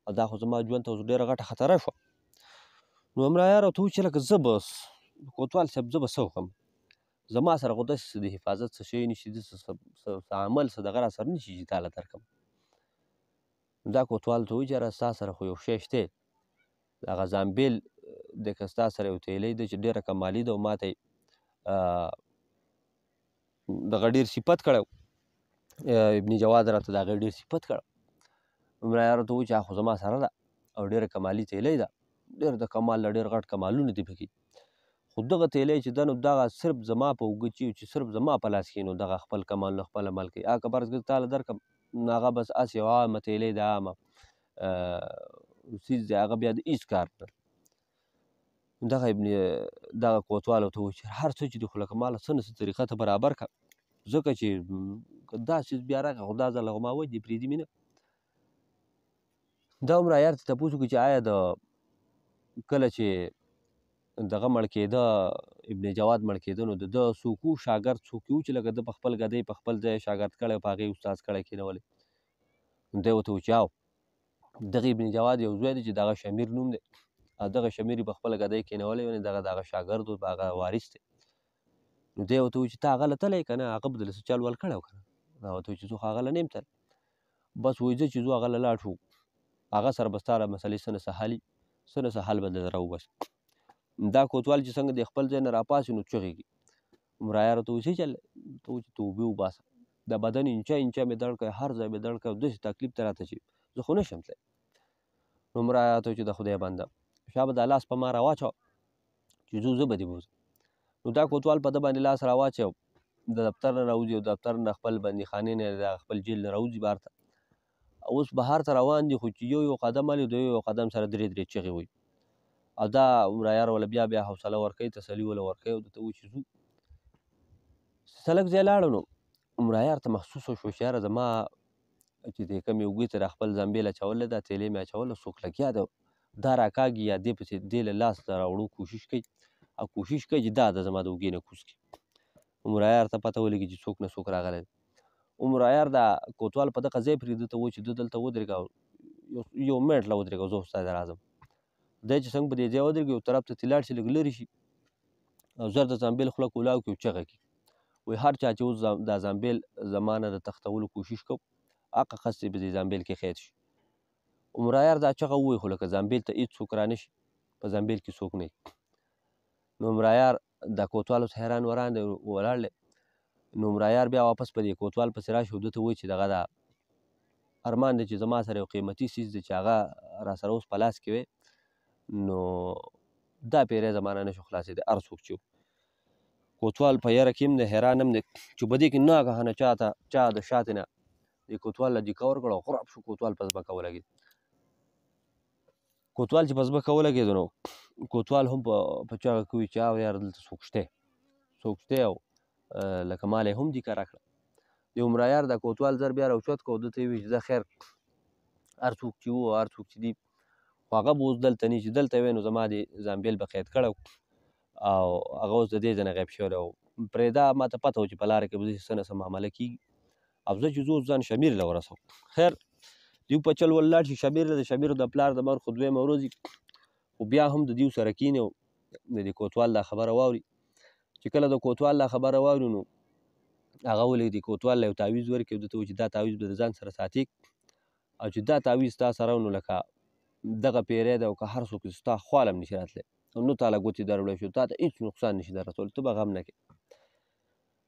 او دا خو زما ژوند ته اوس ډېره غټه خطره شوه. نو عمرایار ورته ووایي چې لکه زه به کوتوال صاحب زه به څه وکړم، زما سره خو داسې څه د حفاظت څه شی نشي، داسې څه عمل څه دغه راسره نشي چې تا له درکړم. دا کوتوال ته ووایي چې یاره ستا سره خو یو شی شتی، هغه زامبیل دی که ستا سره یو تیلی دی چې ډېره کمالي ده او ما ته یې دغه ډېر صفت کړی و، ابن جواد راته د هغې ډېر صفت کړی. عمرایار ورته ووایي چې هغه خو زما سره ده او ډېره کمالي تیلی ده، ډېر د کمال نه ډېر غټ کمالونه دي پکې، خو دغه تیلی چې ده نو دغه صرف زما په اوږه چې چې صرف زما په لاس کې نو دغه خپل کمالونه خپل عمل کوي. هغه که فرض کړه تا له درکړم نو هغه بس هسې یو عامه تیلی ده، عامه څیز دی، هغه بیا د هېڅ کار نه. دغه کوتوال ورته ووایي چې هر څه چې دي خو لکه ما له څه نه څه طریقه ته برابر کړه، ځکه چې که دا څیز بیا راغی خو دا ځل خو ما وجدي پرېږدي مې نه. دا عمرایار ته تپوس وکړي چې آیا د کله چې دغه مړ کېده ابن جواد مړ کېده نو د ده څوک و شاګرد څوک و چې لکه ده په خپل ګدۍ په خپل ځای شاګرد کړی او په هغې استاد کړی کېنولی. دی ورته وایي چې دغه ابن جواد یو زوی دی چې دغه شمیر نوم دی او دغه شمیر یې په خپله ګدۍ کېنولی و، دغه شاګرد و، هغه وارث دی. نو دی ورته وایي چې ته هغه له تلی که نه، هغه به درله څه چل ول کړی و که نه. هغه ورته وایي چې زه خو هغه له نه یم تللی، بس وایي زه چې ځو هغه له لاړ شو، هغه سره به ستا له مسلې څه نه څه حل وي، څه نه څه حل به درته راوباسي. دا کوتوال چې څنګه د خپل ځای نه راپاڅي نو چغې کړي. عمرایار ورته وایي څه چل دی؟ ورته وایي چې توبې وباسه، د بدن انچه انچه مې دړ کړی، هر ځای مې دړ کړی، داسې تکلیف ته راته چې زه خو نه شم تللی. نو عمرایار ته وایي چې د خدای بنده شا به دا لاس په ما راواچوه چې ځو زه به دې بوځم. نو دا کوتوال په ده باندې لاس راواچوه، د دفتر نه راوځي او دفتر نه خپل بندیخانې نه د خپل جیل نه راوځي بهر ته. اوس بهر ته روان دي خو چې یو قدم هلي د یو قدم سره درې چغې وایي او دا عمرایار وله بیا حوصله ورکوي، تسلي وله ورکوي او درته وایي چې ځو. څه لږ ځای لاړو نو عمرایار ته محسوسه شوه چې یاره زما چې دې کومې اوږې ته را خپل زنبیل اچولی ده، تیلی مې اچوله، څوک لګیا ده، دا راکاږي یا دې پسې دې له لاس ته راوړو کوشش کوي او کوشش کوي چې دا زما د اوږې نه کوز کړي. عمرایار ته پته ولګي چې څوک نه څوک راغلی دی. عمرایار دا کوتوال په دغه ځای پرېږده ته وایي چې ده دلته ودرېږه، یو منټ له ودرېږه، زه ستا ځای راځم. دی چې څنګه په دې ځای ودرېږي یو طرف ته ترې لاړ شي، لږ لرې شي او زر د زنبیل خوله کولاو کړي او چغه کړي. وایي هر چا چې اوس دا زنبیل زما نه د تښتولو کوشش کوو هغه کس چې په دې زنبیل کې قید شي. عمرایار دا چغه ووایي خو لکه زنبیل ته هېڅ څوک را نه شي، په زنبیل کې څوک نه وي. نو عمرایار دا کوتوال اوس حیران وران دی ولاړ دی. نو عمرایار بیا واپس په دې کوتوال پسې راشي او ده ته وایي چې دغه دا ارمان دی چې زما سره یو قیمتي څیز دی چې هغه را سره اوس په لاس کې وی نو دا پیری زما نه نشو خلاصېدی، هر څوک چې کوتوال په یره کې هم دی حیران هم دی چې په دې کې ناګهانه چا د شاتې نه دې کوتوال له دیکه ورکړه او غراب شو کوتوال په ځمکه ولګېد. کوتوال چې په ځمکه ولګېد نو کوتوال هم په چغه کې وي چې او یاره دلته څوک شته او لکه مال یې هم دیکه راکړه. د عمرایار دا کوتوال زر بیا راوچت کړ او ده ته یې وویل چې ځه خیر هر څوک چې وو هر څوک چې دي خو هغه به اوس دلته نه چې دلته وی نو زما د زامبیل به قید کړی او هغه اوس د دې ځای نه غیب شوی دی او پرېږده ما ته پته وه چې په لاره کې به داسې څه نه څه معامله کېږي او زه چې ځو ځان شمیر له ورسوم. خیر دیو په چل ولاړ شي شمیر له د شمیر د پلار د مرګ خو دویمه ورځ خو بیا هم د دیو سره کښېني او د دې کوتوال دا خبره واوري. چې کله د کوتوال دا خبره واوري نو هغه ولې د کوتوال له یو تعویض ورکړي او ده ته وایي چې دا تعویض به د ځان سره ساتي او چې دا تعویض تا سره نو لکه دغه پیری دی او که هر څوک ستا خوال هم نشي راتلی نو تاله ګوتې دروړی شو تا ته هېڅ نقصان نشي در رسولی ته به غم نه کوې.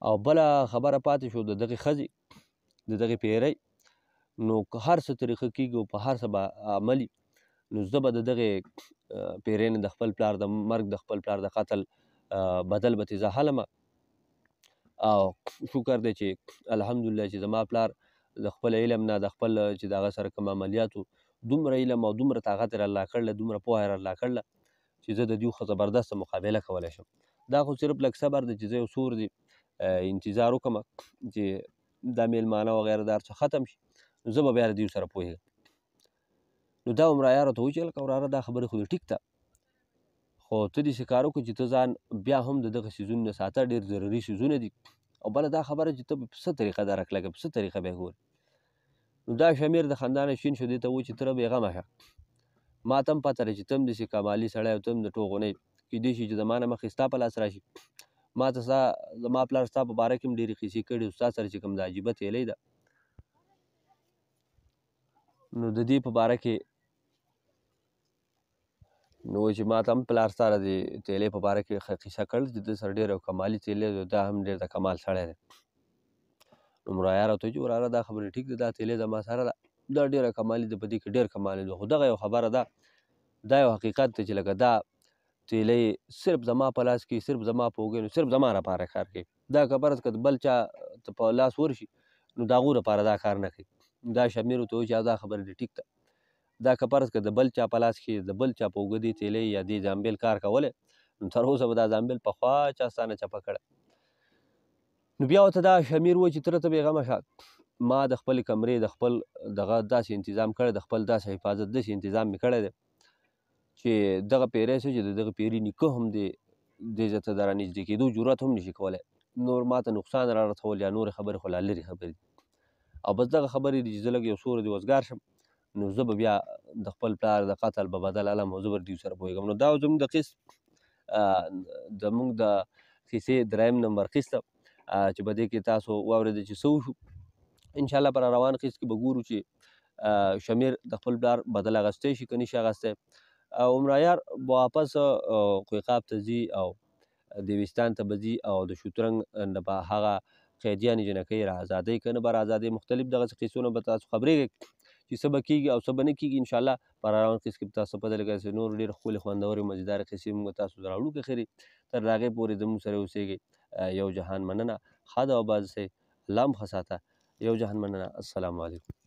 او بله خبره پاتې شو د دغې ښځې د دغې پیرۍ نو که هر څه طریقه کېږي او په هر څه به عملي نو زه به د دغې پیرۍ نه د خپل پلار د مرګ د خپل پلار د قتل بدل به ترې زه حلمه او شکر دی چې الحمدلله چې زما پلار د خپل علم نه د خپل چې د هغه سره کوم عملیاتو دومره علم او دومره طاقت یې الله کړله دومره پوهه یې الله کړله چې زه د دوی ښه زبردسته مقابله کولی شم. دا خو صرف لږ صبر دی چې زه یو څو ورځې انتظار وکړم چې دا میلمانه وغیره دا هر څه ختم شي نو زه به بیا د دوی سره پوهېږم. نو دا عمرایارو ته وایي چې لکه وراره دا خبرې خو دې ټیک ته خو ته داسې کار وکړه چې ته ځان بیا هم د دغه څیزونو نه ساته ډېر ضروري څیزونه دي او بله دا خبره چې ته په څه طریقه درک لګه په څه طریقه به یې ګورې. نو دا شمیر د خندا نه شین شو دې ته وایي چې ته بېغمه شه ما ته هم پته ده چې ته هم داسې کمالي سړی او ته هم د ټوغو نه یې کیدای شي چې زما نه مخکې ستا په لاس راشي ما ته زما پلار ستا په باره کې هم ډېرې قیسې کړي او ستا سره چې کوم د عجیبه تیلی ده نو د دې په باره کې نو چې ما ته هم پلار ستا د تیلی په باره کې قیسه کړل چې ده سره ډېر یو کمالي تیلی دی دا هم ډېر د کمال سړی دی. نو مرایار ورته وایي چې وراره دا خبرې ټیک ده دا تیلی زما سره ده دا ډېره کمالي ده په دې کې ډېر کمال دی خو دغه یو خبره ده دا یو حقیقت دی چې لکه دا تیلی صرف زما په لاس کې صرف زما په اوږه نو صرف زما لپاره کار کوي دا که فرض که بل چا ته په لاس ورشي نو د هغو لپاره دا کار نه کوي. دا شمیر ورته وایي چې دا خبره دې ټیک ده دا که فرض که د بل چا په لاس کې د بل چا په اوږه دې تیلی یا دې زامبیل کار کولی نو تر اوسه به دا زامبیل پخوا چا ستا نه چپه کړی. نو بیا ورته دا شمیر وایي چې تره ته بېغمه شه ما د خپلې کمرې د خپل دغه داسې انتظام کړی د خپل داسې حفاظت داسې انتظام مې کړی دی چې دغه پیری څه چې د دغه پیري نیکه هم دې ځای ته د رانږدې کېدو جرات هم نشي کولی نور ما ته نقصان را رسول یا نورې خبرې خو لا لرې خبرې دي او بس دغه خبرې دي چې زه لږ یو څو ورځې وزګار شم نو زه به بیا د خپل پلار د قتل به بدل علم او زه به دوی سره پوهېږم. نو دا زموږ د قسط زموږ د کیسې دریم نمبر قسط چې په دې کې تاسو واورېدئ چې څه وشو انشاءالله په روان قسط کې به ګورو چې شمیر د خپل پلار بدل اخیستی شي که نشي اخیستی. عمرایار واپس قیقاب ته ځي او دیوستان ته به ځي او د شوترنګ نه به هغه قیدیانې جنکۍ را ازادوي که نه به را ازادوي مختلف دغسې قیسونه به تاسو خبرېږئ چې څه به کېږي او څه به نه کېږي انشاءالله په روان قسط کې به تاسو پته لګوئ چې نور ډېرې ښکلې خوندورې مزیدارې قیسې موږ تاسو ته راوړو که خیرې تر هغې پورې زموږ سره اوسېږئ یو جهان مننه ښه ده او باز سئ الله هم ښه ساته یو جهان مننه السلام علیکم.